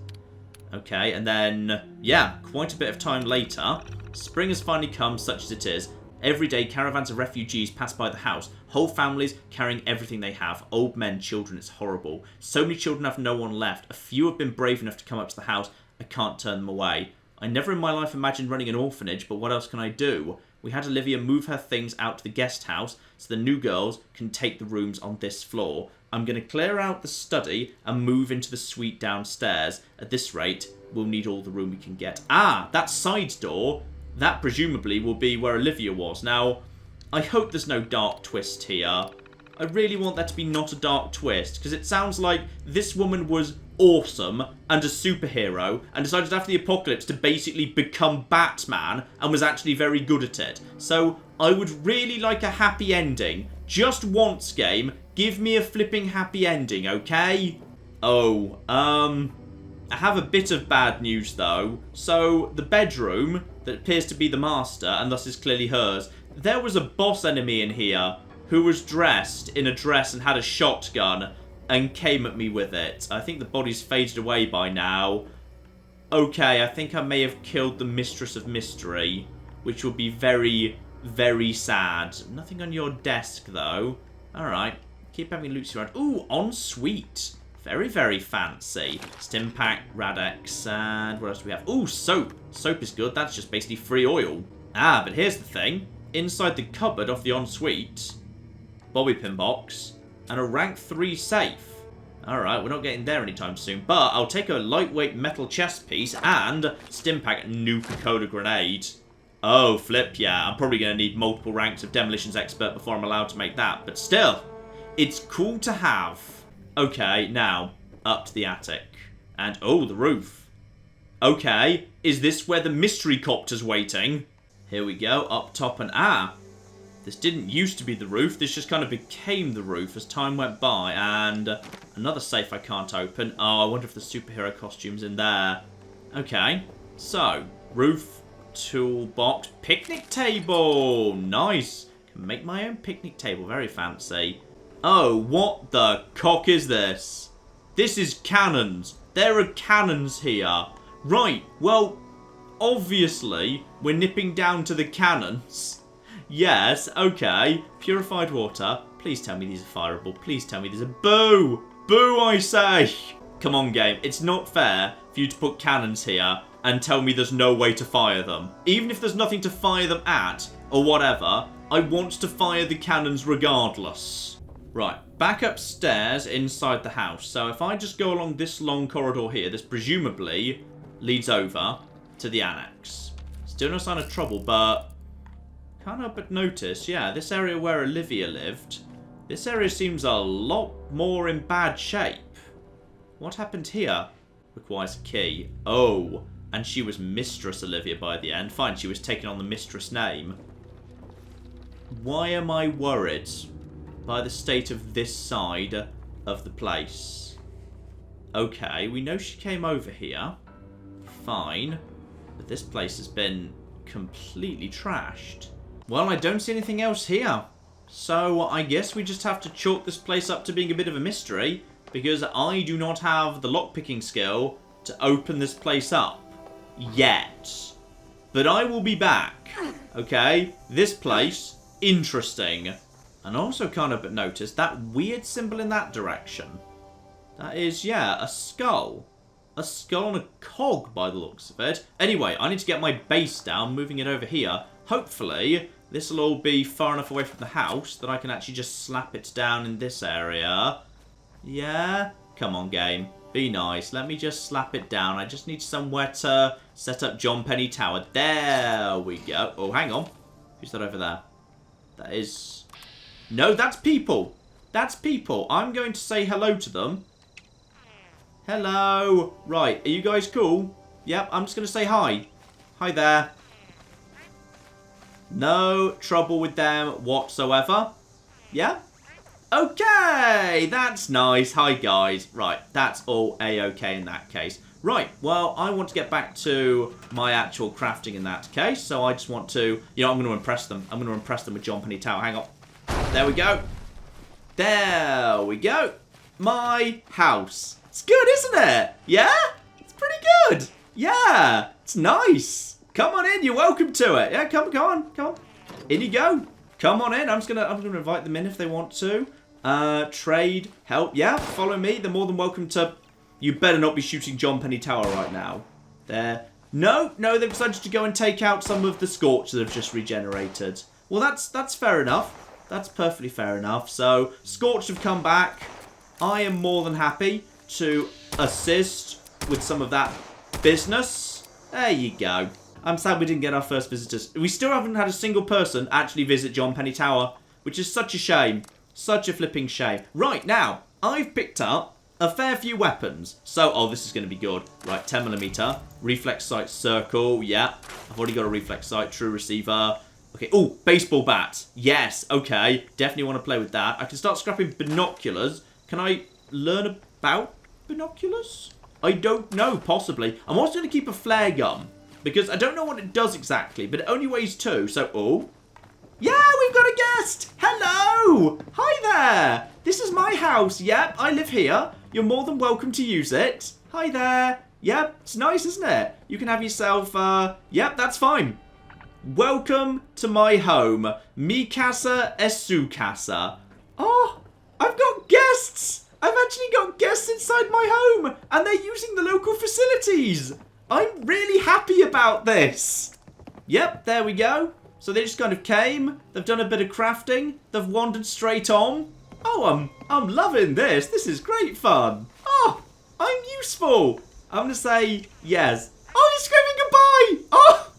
Okay, and then, yeah, quite a bit of time later. Spring has finally come, such as it is. Every day, caravans of refugees pass by the house. Whole families carrying everything they have. Old men, children, it's horrible. So many children have no one left. A few have been brave enough to come up to the house. I can't turn them away. I never in my life imagined running an orphanage, but what else can I do? We had Olivia move her things out to the guest house so the new girls can take the rooms on this floor. I'm going to clear out the study and move into the suite downstairs. At this rate, we'll need all the room we can get. That side door... That presumably will be where Olivia was. Now, I hope there's no dark twist here. I really want there to be not a dark twist, because it sounds like this woman was awesome and a superhero and decided after the apocalypse to basically become Batman and was actually very good at it. So, I would really like a happy ending. Just once, game. Give me a flipping happy ending, okay? Oh, I have a bit of bad news, though. So, the bedroom that appears to be the master, and thus is clearly hers, there was a boss enemy in here who was dressed in a dress and had a shotgun and came at me with it. I think the body's faded away by now. Okay, I think I may have killed the Mistress of Mystery, which would be very, very sad. Nothing on your desk, though. Alright, keep having loots around. Ooh, ensuite. Very, very fancy. Stimpack, Radex, and what else do we have? Ooh, soap. Soap is good. That's just basically free oil. But here's the thing. Inside the cupboard of the ensuite, bobby pin box, and a rank 3 safe. Alright, we're not getting there anytime soon. But I'll take a lightweight metal chest piece and Stimpack Nuka-Cola grenade. Oh, flip, yeah. I'm probably going to need multiple ranks of Demolitions Expert before I'm allowed to make that. But still, it's cool to have. Okay, now, up to the attic. And, oh, the roof. Okay, is this where the mystery copter's waiting? Here we go, up top and this didn't used to be the roof. This just kind of became the roof as time went by. And another safe I can't open. Oh, I wonder if the superhero costume's in there. Okay, so, roof, toolbox, picnic table. Nice. Can make my own picnic table. Very fancy. Oh, what the cock is this? This is cannons. There are cannons here. Right, well, obviously, we're nipping down to the cannons. Yes, okay. Purified water. Please tell me these are fireable. Please tell me there's a boo. Boo, I say. Come on, game. It's not fair for you to put cannons here and tell me there's no way to fire them. Even if there's nothing to fire them at, or whatever, I want to fire the cannons regardless. Right, back upstairs inside the house. So if I just go along this long corridor here, this presumably leads over to the annex. Still no sign of trouble, but can't help but notice, yeah, this area where Olivia lived, this area seems a lot more in bad shape. What happened here? Requires a key. Oh, and she was Mistress Olivia by the end. Fine, she was taking on the Mistress name. Why am I worried by the state of this side of the place? Okay, we know she came over here. Fine. But this place has been completely trashed. Well, I don't see anything else here. So I guess we just have to chalk this place up to being a bit of a mystery, because I do not have the lockpicking skill to open this place up. Yet. But I will be back. Okay? This place, interesting. And also can't help but notice that weird symbol in that direction. That is, yeah, a skull. A skull on a cog by the looks of it. Anyway, I need to get my base down, moving it over here. Hopefully, this will all be far enough away from the house that I can actually just slap it down in this area. Yeah? Come on, game. Be nice. Let me just slap it down. I just need somewhere to set up John Penny Tower. There we go. Oh, hang on. Who's that over there? That is... No, that's people. That's people. I'm going to say hello to them. Hello. Right, are you guys cool? Yep, I'm just going to say hi. Hi there. No trouble with them whatsoever. Yeah? Okay, that's nice. Hi, guys. Right, that's all A-okay in that case. Right, well, I want to get back to my actual crafting in that case, so I just want to... You know, I'm going to impress them. I'm going to impress them with John Penny Tower. Hang on. There we go. There we go. My house. It's good, isn't it? Yeah? It's pretty good. Yeah, it's nice. Come on in, you're welcome to it. Yeah, come on. In you go. Come on in. I'm gonna invite them in if they want to. Trade, help. Yeah, follow me. They're more than welcome to. You better not be shooting John Penny Tower right now. There. No, they've decided to go and take out some of the scorch that have just regenerated. Well, that's fair enough. That's perfectly fair enough. So, Scorch have come back. I am more than happy to assist with some of that business. There you go. I'm sad we didn't get our first visitors. We still haven't had a single person actually visit John Penny Tower, which is such a shame. Such a flipping shame. Right, now, I've picked up a fair few weapons. So, oh, this is going to be good. Right, 10mm. Reflex sight circle. Yeah, I've already got a reflex sight. True receiver. Okay, oh, baseball bat. Yes, okay. Definitely want to play with that. I can start scrapping binoculars. Can I learn about binoculars? I don't know, possibly. I'm also going to keep a flare gun, because I don't know what it does exactly, but it only weighs 2, so, oh. Yeah, we've got a guest! Hello! Hi there! This is my house, yep, I live here. You're more than welcome to use it. Hi there. Yep, it's nice, isn't it? You can have yourself, yep, that's fine. Welcome to my home. Mi casa es su casa. Oh, I've got guests! I've actually got guests inside my home, and they're using the local facilities. I'm really happy about this. Yep, there we go. So they just kind of came. They've done a bit of crafting. They've wandered straight on. Oh, I'm loving this. This is great fun. Oh, I'm useful. I'm going to say yes. Oh, you're screaming goodbye. Oh,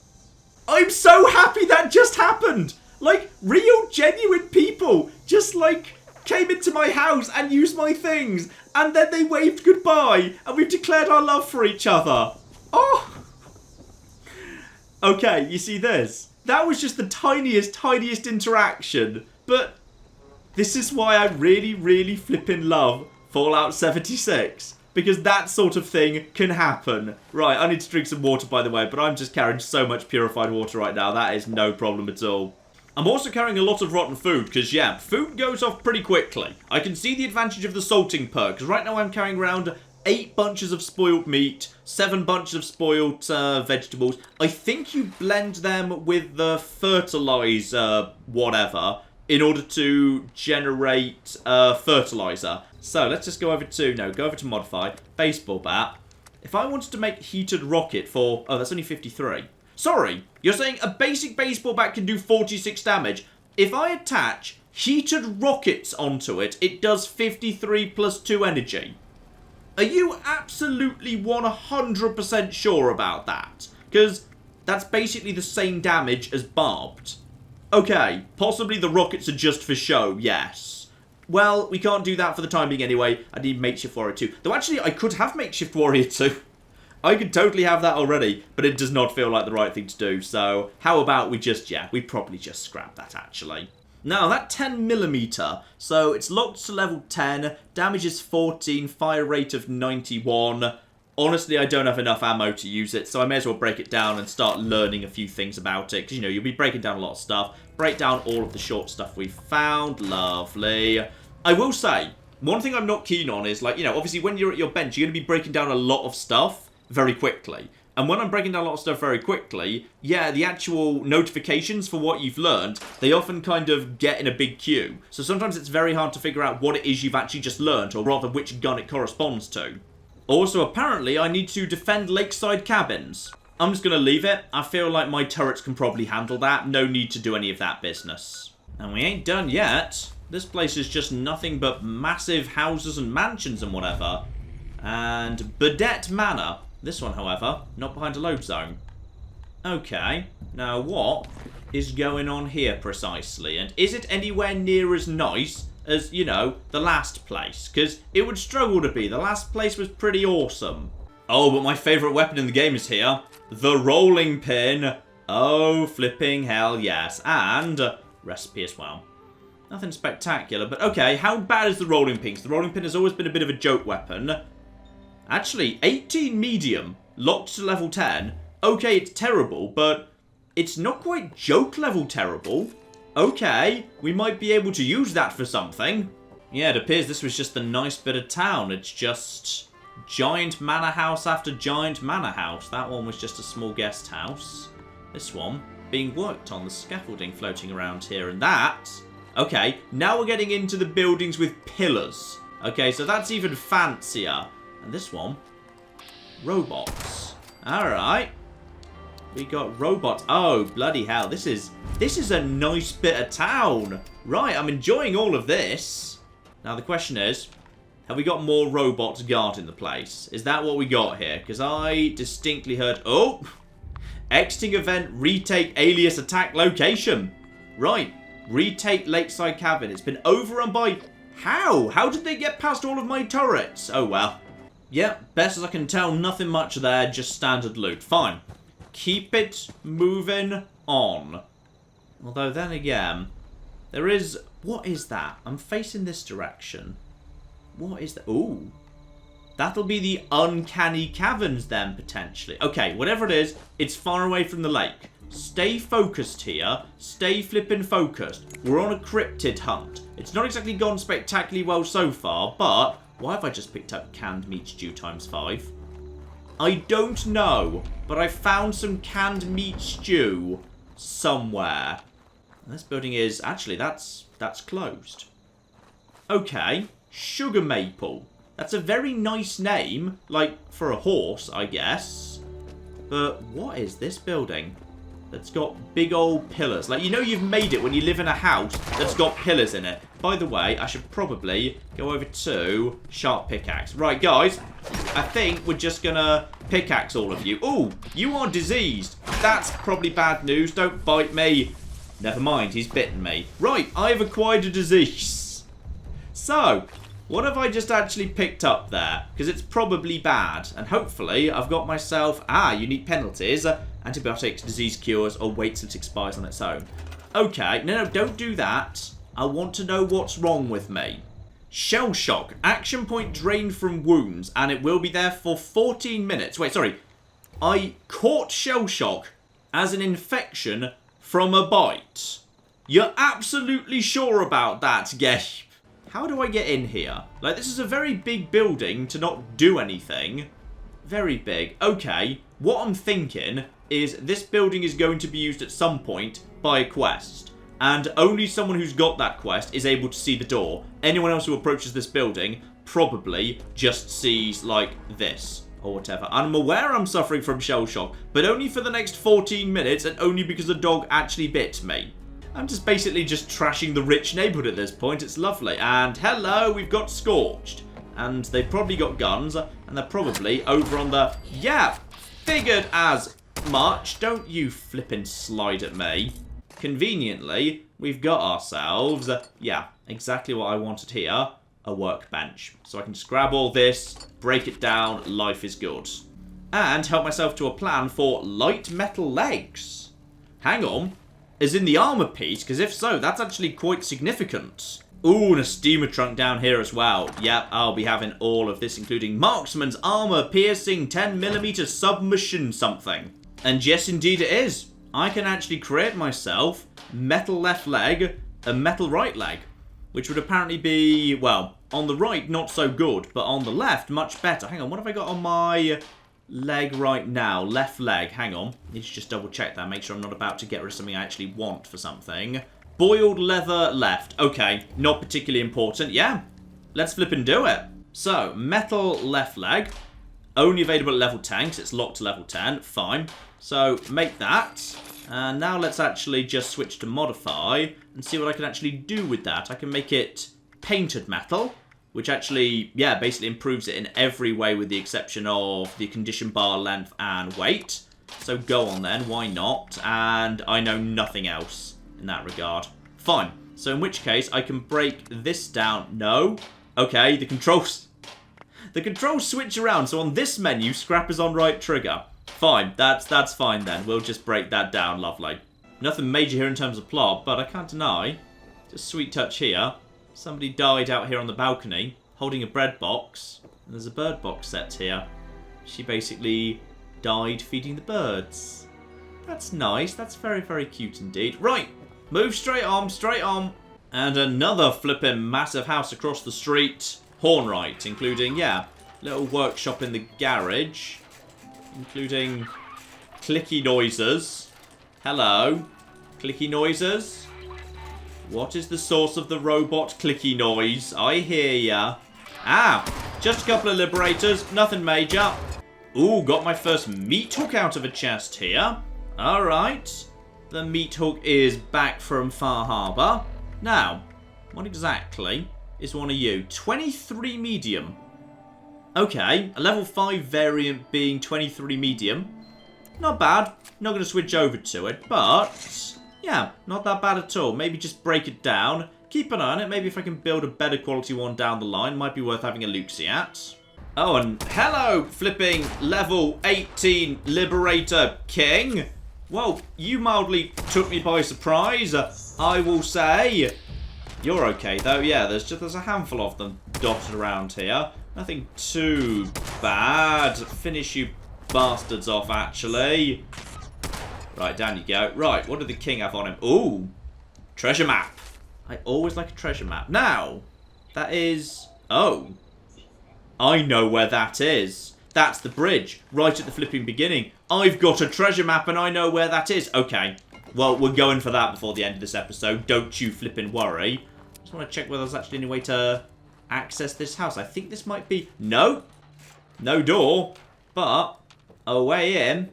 I'm so happy that just happened. Like, real, genuine people just, like, came into my house and used my things. And then they waved goodbye. And we've declared our love for each other. Oh. Okay, you see this? That was just the tiniest interaction. But this is why I really flippin' love Fallout 76. Because that sort of thing can happen. Right, I need to drink some water, by the way, but I'm just carrying so much purified water right now. That is no problem at all. I'm also carrying a lot of rotten food, because, yeah, food goes off pretty quickly. I can see the advantage of the salting perk, because right now I'm carrying around 8 bunches of spoiled meat, 7 bunches of spoiled vegetables. I think you blend them with the fertilizer whatever in order to generate fertilizer. So let's just go over to modify, baseball bat. If I wanted to make heated rocket for, oh, that's only 53. Sorry, you're saying a basic baseball bat can do 46 damage. If I attach heated rockets onto it, it does 53 plus 2 energy. Are you absolutely 100% sure about that? Because that's basically the same damage as barbed. Okay, possibly the rockets are just for show, yes. Well, we can't do that for the time being anyway. I need Makeshift Warrior 2. Though actually, I could have Makeshift Warrior 2. I could totally have that already, but it does not feel like the right thing to do. So, how about we just, we probably just scrap that actually. Now, that 10mm, so it's locked to level 10, damage is 14, fire rate of 91. Honestly, I don't have enough ammo to use it, so I may as well break it down and start learning a few things about it. Because, you know, you'll be breaking down a lot of stuff. Break down all of the short stuff we've found. Lovely. I will say, one thing I'm not keen on is, like, you know, obviously when you're at your bench, you're going to be breaking down a lot of stuff very quickly. And when I'm breaking down a lot of stuff very quickly, yeah, the actual notifications for what you've learned, they often kind of get in a big queue. So sometimes it's very hard to figure out what it is you've actually just learned, or rather which gun it corresponds to. Also, apparently, I need to defend Lakeside cabins. I'm just going to leave it. I feel like my turrets can probably handle that. No need to do any of that business. And we ain't done yet. This place is just nothing but massive houses and mansions and whatever. And Burdett Manor. This one, however, not behind a load zone. Okay, now what is going on here precisely? And is it anywhere near as nice as, you know, the last place? Because it would struggle to be. The last place was pretty awesome. Oh, but my favourite weapon in the game is here. The rolling pin. Oh, flipping hell, yes. And recipe as well. Nothing spectacular, but okay, how bad is the rolling pin? 'Cause the rolling pin has always been a bit of a joke weapon. Actually, 18 medium, locked to level 10. Okay, it's terrible, but it's not quite joke level terrible. Okay, we might be able to use that for something. Yeah, it appears this was just a nice bit of town. It's just giant manor house after giant manor house. That one was just a small guest house. This one being worked on, the scaffolding floating around here. And that... Okay, now we're getting into the buildings with pillars. Okay, so that's even fancier. And this one, robots. Alright. We got robots. Oh, bloody hell. This is a nice bit of town. Right, I'm enjoying all of this. Now the question is, have we got more robots guarding the place? Is that what we got here? Because I distinctly heard... Oh! Exiting event, retake alias attack location. Right. Retake Lakeside cabin. It's been overrun by... How? How did they get past all of my turrets? Oh, well. Yep, best as I can tell, nothing much there, just standard loot. Fine. Keep it moving on. Although then again, there is... What is that? I'm facing this direction. What is that? Ooh. That'll be the uncanny caverns then, potentially. Okay, whatever it is, it's far away from the lake. Stay focused here. Stay flippin' focused. We're on a cryptid hunt. It's not exactly gone spectacularly well so far, but... Why have I just picked up canned meat stew ×5? I don't know, but I found some canned meat stew somewhere. And this building is... Actually, that's closed. Okay. Sugar Maple. That's a very nice name. Like, for a horse, I guess. But what is this building? that's got big old pillars. Like, you know you've made it when you live in a house that's got pillars in it. By the way, I should probably go over to sharp pickaxe. Right, guys, I think we're just gonna pickaxe all of you. Ooh, you are diseased. That's probably bad news. Don't bite me. Never mind, he's bitten me. Right, I've acquired a disease. So, what have I just actually picked up there? Because it's probably bad. And hopefully, I've got myself... unique penalties. Antibiotics, disease cures, or waits till it expires on its own. Okay, no, don't do that. I want to know what's wrong with me. Shell shock. Action point drained from wounds, and it will be there for 14 minutes. Wait, sorry. I caught shell shock as an infection from a bite. You're absolutely sure about that, Gabe? How do I get in here? Like, this is a very big building to not do anything. Very big. Okay, what I'm thinking is this building is going to be used at some point by a quest. And only someone who's got that quest is able to see the door. Anyone else who approaches this building probably just sees, like, this. Or whatever. I'm aware I'm suffering from shell shock, but only for the next 14 minutes and only because a dog actually bit me. I'm just basically just trashing the rich neighborhood at this point. It's lovely. And hello, we've got Scorched. And they've probably got guns. And they're probably over on the... Yeah, figured as much. Don't you flippin' slide at me. Conveniently, we've got ourselves... yeah, exactly what I wanted here. A workbench. So I can just grab all this, break it down, life is good. And help myself to a plan for light metal legs. Hang on. Is in the armor piece, because if so, that's actually quite significant. Ooh, and a steamer trunk down here as well. Yep, I'll be having all of this, including marksman's armor, piercing, 10mm submachine something. And yes, indeed it is. I can actually create myself metal left leg and metal right leg, which would apparently be, well, on the right, not so good, but on the left, much better. Hang on, what have I got on my... leg right now? Left leg. Hang on. Need to just double check that. Make sure I'm not about to get rid of something I actually want for something. Boiled leather left. Okay. Not particularly important. Yeah. Let's flip and do it. So, metal left leg. Only available at level 10 because it's locked to level 10. Fine. So, make that. And now let's actually just switch to modify and see what I can actually do with that. I can make it painted metal, which actually, yeah, basically improves it in every way with the exception of the condition bar length and weight. So go on then, why not? And I know nothing else in that regard. Fine. So in which case, I can break this down. No. Okay, the controls switch around. So on this menu, scrap is on right trigger. Fine, that's fine then. We'll just break that down, lovely. Nothing major here in terms of plot, but I can't deny. Just sweet touch here. Somebody died out here on the balcony, holding a bread box. And there's a bird box set here. She basically died feeding the birds. That's nice. That's very, very cute indeed. Right. Move straight on, straight on. And another flipping massive house across the street. Hornwright, including, yeah, little workshop in the garage. Including clicky noises. Hello. Clicky noises. What is the source of the robot clicky noise? I hear ya. Just a couple of liberators. Nothing major. Ooh, got my first meat hook out of a chest here. Alright. The meat hook is back from Far Harbour. Now, what exactly is one of you? 23 medium. Okay, a level 5 variant being 23 medium. Not bad. Not going to switch over to it, but... yeah, not that bad at all. Maybe just break it down. Keep an eye on it. Maybe if I can build a better quality one down the line, might be worth having a look-see at. Oh, and hello, flipping level 18 Liberator King. Well, you mildly took me by surprise, I will say. You're okay, though. Yeah, there's a handful of them dotted around here. Nothing too bad. Finish you bastards off, actually. Right, down you go. Right, what did the king have on him? Ooh, treasure map. I always like a treasure map. Now, that is... oh, I know where that is. That's the bridge, right at the flipping beginning. I've got a treasure map and I know where that is. Okay, well, we're going for that before the end of this episode. Don't you flipping worry. Just want to check whether there's actually any way to access this house. I think this might be... no. No door. But a way in.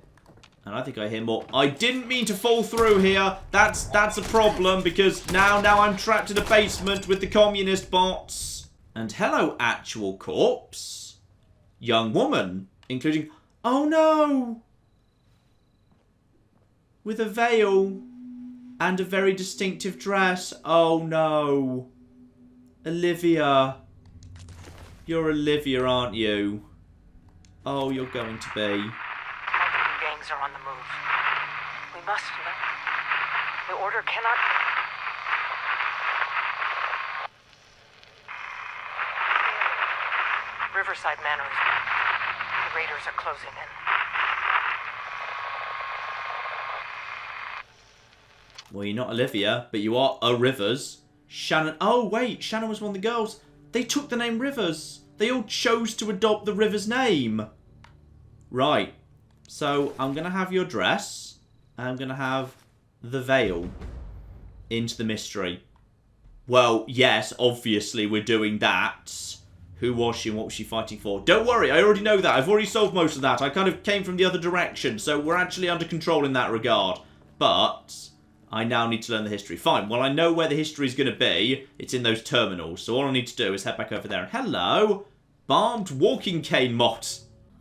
And I think I hear more. I didn't mean to fall through here. That's a problem because now I'm trapped in a basement with the communist bots. And hello, actual corpse. Young woman, including... Oh no! With a veil and a very distinctive dress. Oh no. Olivia. You're Olivia, aren't you? Oh, you're going to be. Multiple gangs are on the move. We must know. The order cannot... Riverside Manor is back. The raiders are closing in. Well, you're not Olivia, but you are a Rivers. Shannon... Oh, wait. Shannon was one of the girls. They took the name Rivers. They all chose to adopt the Rivers name. Right. So, I'm going to have your dress. I'm going to have the veil into the mystery. Well, yes, obviously we're doing that. Who was she and what was she fighting for? Don't worry, I already know that. I've already solved most of that. I kind of came from the other direction, so we're actually under control in that regard. But I now need to learn the history. Fine, well, I know where the history is going to be. It's in those terminals, so all I need to do is head back over there. And hello, barbed walking cane mod.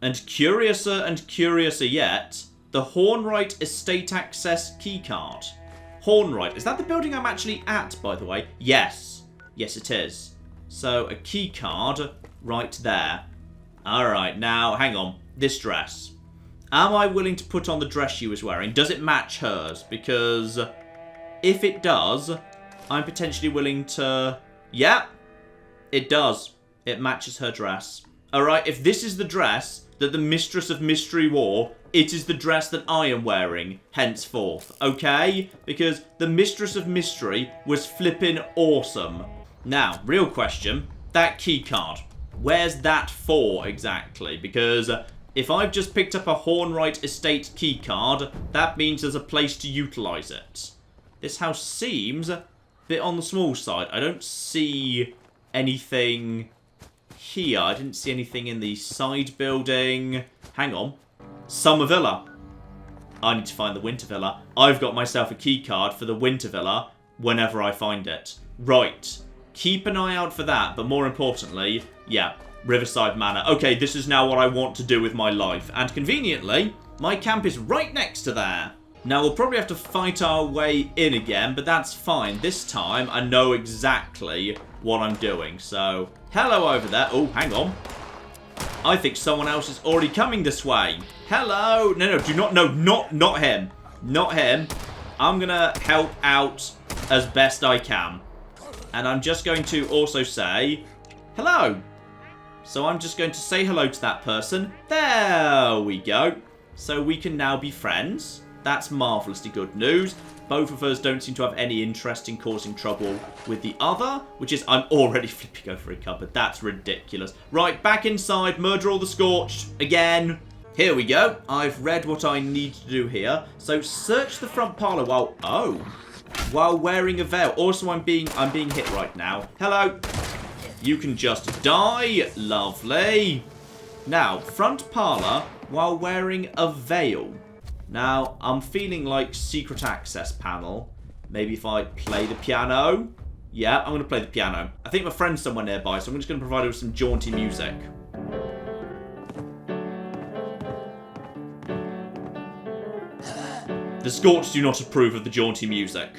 And curiouser yet, the Hornwright Estate Access keycard. Hornwright, is that the building I'm actually at, by the way? Yes. Yes, it is. So, a key card right there. Alright, now, hang on. This dress. Am I willing to put on the dress she was wearing? Does it match hers? Because if it does, I'm potentially willing to... Yeah, it does. It matches her dress. Alright, if this is the dress that the Mistress of Mystery wore, it is the dress that I am wearing henceforth. Okay? Because the Mistress of Mystery was flipping awesome. Now, real question, that key card, where's that for exactly? Because if I've just picked up a Hornwright Estate key card, that means there's a place to utilise it. This house seems a bit on the small side. I don't see anything here. I didn't see anything in the side building. Hang on. Summer Villa. I need to find the Winter Villa. I've got myself a key card for the Winter Villa whenever I find it. Right. Keep an eye out for that, but more importantly, yeah, Riverside Manor. Okay, this is now what I want to do with my life. And conveniently, my camp is right next to there. Now, we'll probably have to fight our way in again, but that's fine. This time, I know exactly what I'm doing. So, hello over there. Oh, hang on. I think someone else is already coming this way. Hello. No, do not. No, not him. Not him. I'm going to help out as best I can. And I'm just going to also say, hello. So I'm just going to say hello to that person. There we go. So we can now be friends. That's marvellously good news. Both of us don't seem to have any interest in causing trouble with the other, which is, I'm already flipping over a cupboard. That's ridiculous. Right, back inside. Murder all the Scorched again. Here we go. I've read what I need to do here. So search the front parlour while wearing a veil. Also, I'm being hit right now. Hello. You can just die. Lovely. Now, front parlour while wearing a veil. Now, I'm feeling like secret access panel. Maybe if I play the piano. Yeah, I'm going to play the piano. I think my friend's somewhere nearby, so I'm just going to provide her with some jaunty music. The Scorched do not approve of the jaunty music.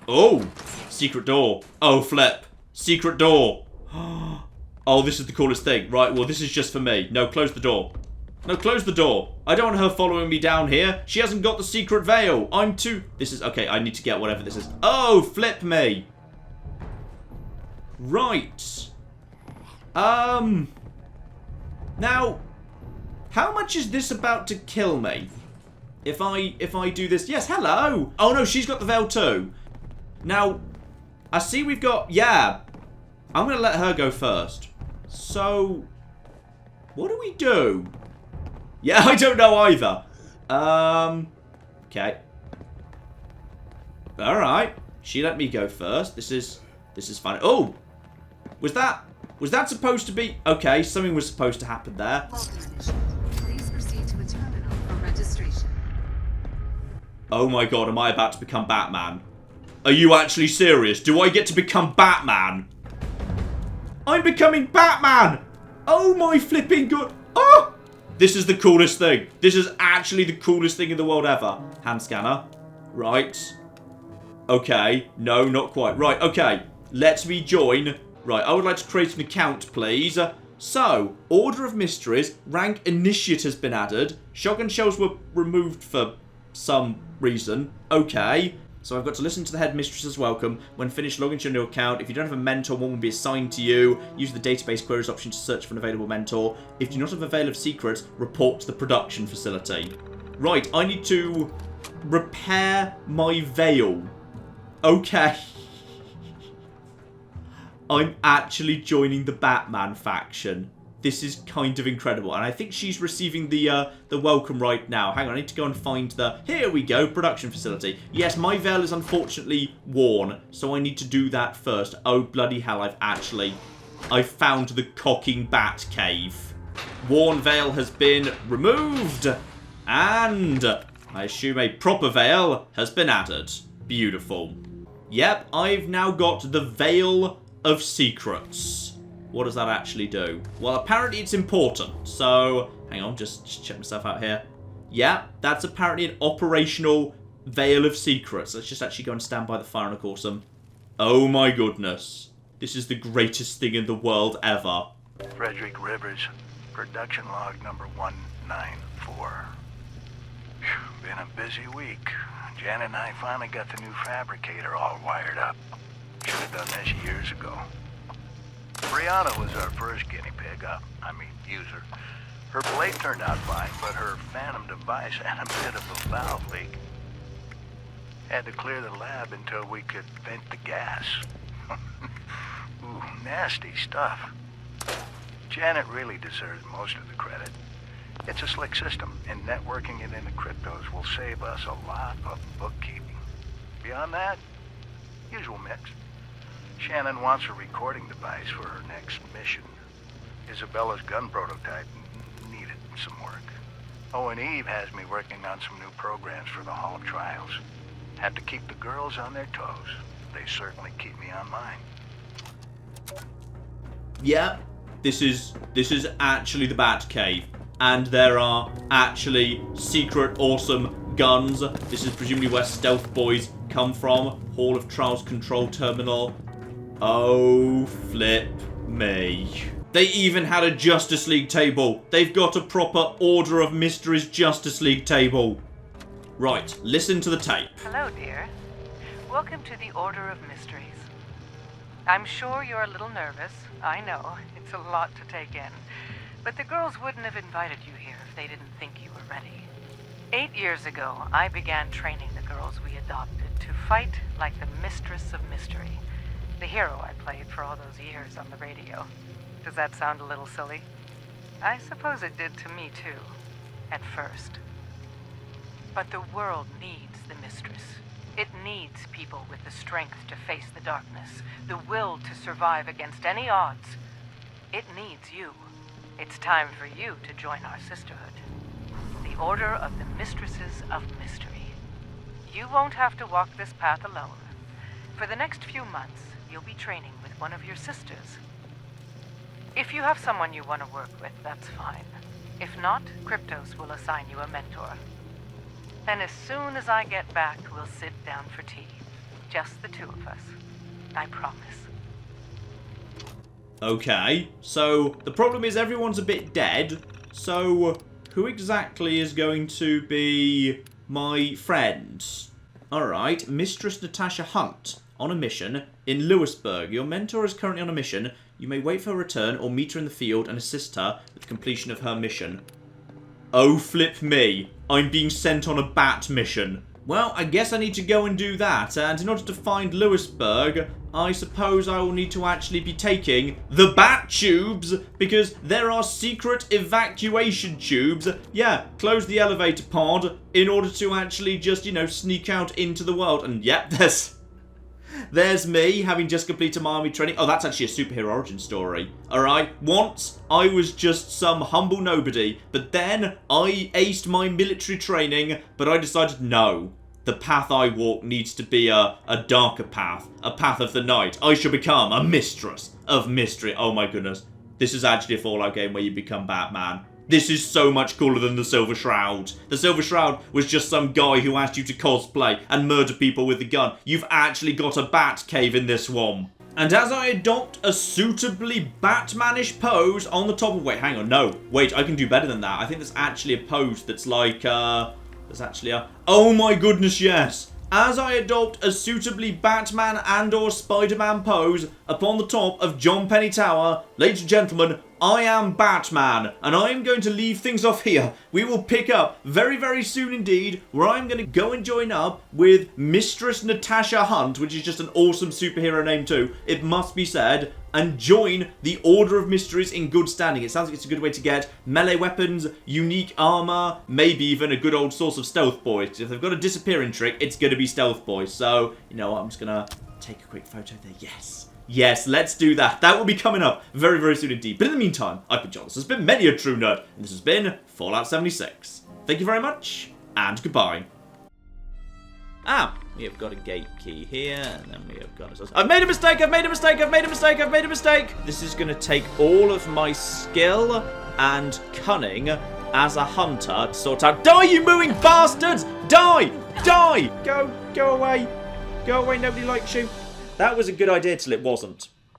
Oh, secret door. Oh, flip. Secret door. Oh, this is the coolest thing. Right, well, this is just for me. No, close the door. No, close the door. I don't want her following me down here. She hasn't got the secret veil. I'm too... This is... Okay, I need to get whatever this is. Oh, flip me. Right. Now, how much is this about to kill me? If I do this... Yes, hello. Oh, no, she's got the veil too. Now, I see we've got... Yeah. I'm going to let her go first. So, what do we do? Yeah, I don't know either. Okay. Alright. She let me go first. This is fine. Oh! Was that supposed to be... Okay, something was supposed to happen there. Please proceed to a terminal for registration. Oh my god, am I about to become Batman? Are you actually serious? Do I get to become Batman? I'm becoming Batman! Oh my flipping god. Oh! This is the coolest thing. This is actually the coolest thing in the world ever. Hand scanner. Right. Okay. No, not quite. Right, okay. Let me join. Right, I would like to create an account, please. So, Order of Mysteries. Rank Initiate has been added. Shotgun shells were removed for some reason. Okay. So I've got to listen to the headmistress's welcome. When finished, log into your new account. If you don't have a mentor, one will be assigned to you. Use the database queries option to search for an available mentor. If you do not have a veil of secrets, report to the production facility. Right, I need to repair my veil. Okay. I'm actually joining the Batman faction. This is kind of incredible. And I think she's receiving the welcome right now. Hang on, I need to go and find the... Here we go, production facility. Yes, my veil is unfortunately worn, so I need to do that first. Oh, bloody hell, I found the cocking bat cave. Worn veil has been removed. And I assume a proper veil has been added. Beautiful. Yep, I've now got the Veil of Secrets. What does that actually do? Well, apparently it's important. So, hang on, just check myself out here. Yeah, that's apparently an operational Veil of Secrets. Let's just actually go and stand by the fire and of course them. Oh my goodness. This is the greatest thing in the world ever. Frederick Rivers, production log number 194. Been a busy week. Janet and I finally got the new fabricator all wired up. Should have done this years ago. Brianna was our first guinea pig, user. Her blade turned out fine, but her phantom device had a bit of a valve leak. Had to clear the lab until we could vent the gas. Ooh, nasty stuff. Janet really deserves most of the credit. It's a slick system, and networking it into cryptos will save us a lot of bookkeeping. Beyond that, usual mix. Shannon wants a recording device for her next mission. Isabella's gun prototype needed some work. Oh, and Eve has me working on some new programs for the Hall of Trials. Have to keep the girls on their toes. They certainly keep me on mine. Yeah, this is actually the Batcave. And there are actually secret awesome guns. This is presumably where Stealth Boys come from. Hall of Trials Control Terminal. Oh, flip me. They even had a Justice League table. They've got a proper Order of Mysteries Justice League table. Right, listen to the tape. Hello, dear. Welcome to the Order of Mysteries. I'm sure you're a little nervous. I know, it's a lot to take in. But the girls wouldn't have invited you here if they didn't think you were ready. 8 years ago, I began training the girls we adopted to fight like the Mistress of Mystery. The hero I played for all those years on the radio. Does that sound a little silly? I suppose it did to me too, at first. But the world needs the Mistress. It needs people with the strength to face the darkness, the will to survive against any odds. It needs you. It's time for you to join our sisterhood. The Order of the Mistresses of Mystery. You won't have to walk this path alone. For the next few months, you'll be training with one of your sisters. If you have someone you want to work with, that's fine. If not, Kryptos will assign you a mentor. And as soon as I get back, we'll sit down for tea. Just the two of us. I promise. Okay, so the problem is everyone's a bit dead. So who exactly is going to be my friend? Alright, Mistress Natasha Hunt. On a mission in Lewisburg. Your mentor is currently on a mission. You may wait for her return or meet her in the field and assist her with completion of her mission. Oh, flip me. I'm being sent on a bat mission. Well, I guess I need to go and do that. And in order to find Lewisburg, I suppose I will need to actually be taking the bat tubes because there are secret evacuation tubes. Yeah, close the elevator pod in order to actually just, sneak out into the world. And yep, There's me, having just completed my army training. Oh, that's actually a superhero origin story. Alright, once I was just some humble nobody, but then I aced my military training, but I decided no. the path I walk needs to be a darker path, a path of the night. I shall become a mistress of mystery. Oh my goodness. This is actually a Fallout game where you become Batman. This is so much cooler than the Silver Shroud. The Silver Shroud was just some guy who asked you to cosplay and murder people with a gun. You've actually got a bat cave in this one. And as I adopt a suitably Batmanish pose on the top of... Wait, hang on, no. Wait, I can do better than that. I think there's actually a pose that's like, there's actually a... Oh my goodness, yes. As I adopt a suitably Batman and or Spider-Man pose upon the top of John Penny Tower, ladies and gentlemen, I am Batman, and I am going to leave things off here. We will pick up very, very soon indeed, where I'm going to go and join up with Mistress Natasha Hunt, which is just an awesome superhero name too, it must be said, and join the Order of Mysteries in good standing. It sounds like it's a good way to get melee weapons, unique armor, maybe even a good old source of Stealth Boy. If they've got a disappearing trick, it's going to be Stealth Boy. So, you know what, I'm just going to take a quick photo there. Yes. Yes, let's do that. That will be coming up very, very soon indeed. But in the meantime, I've been John. This has been many a true nerd, and this has been Fallout 76. Thank you very much, and goodbye. We have got a gate key here, and then we have got... I've made a mistake, I've made a mistake, I've made a mistake, I've made a mistake! This is going to take all of my skill and cunning as a hunter to sort out... Die, you mooing bastards! Die! Die! Go away. Go away, nobody likes you. That was a good idea till it wasn't.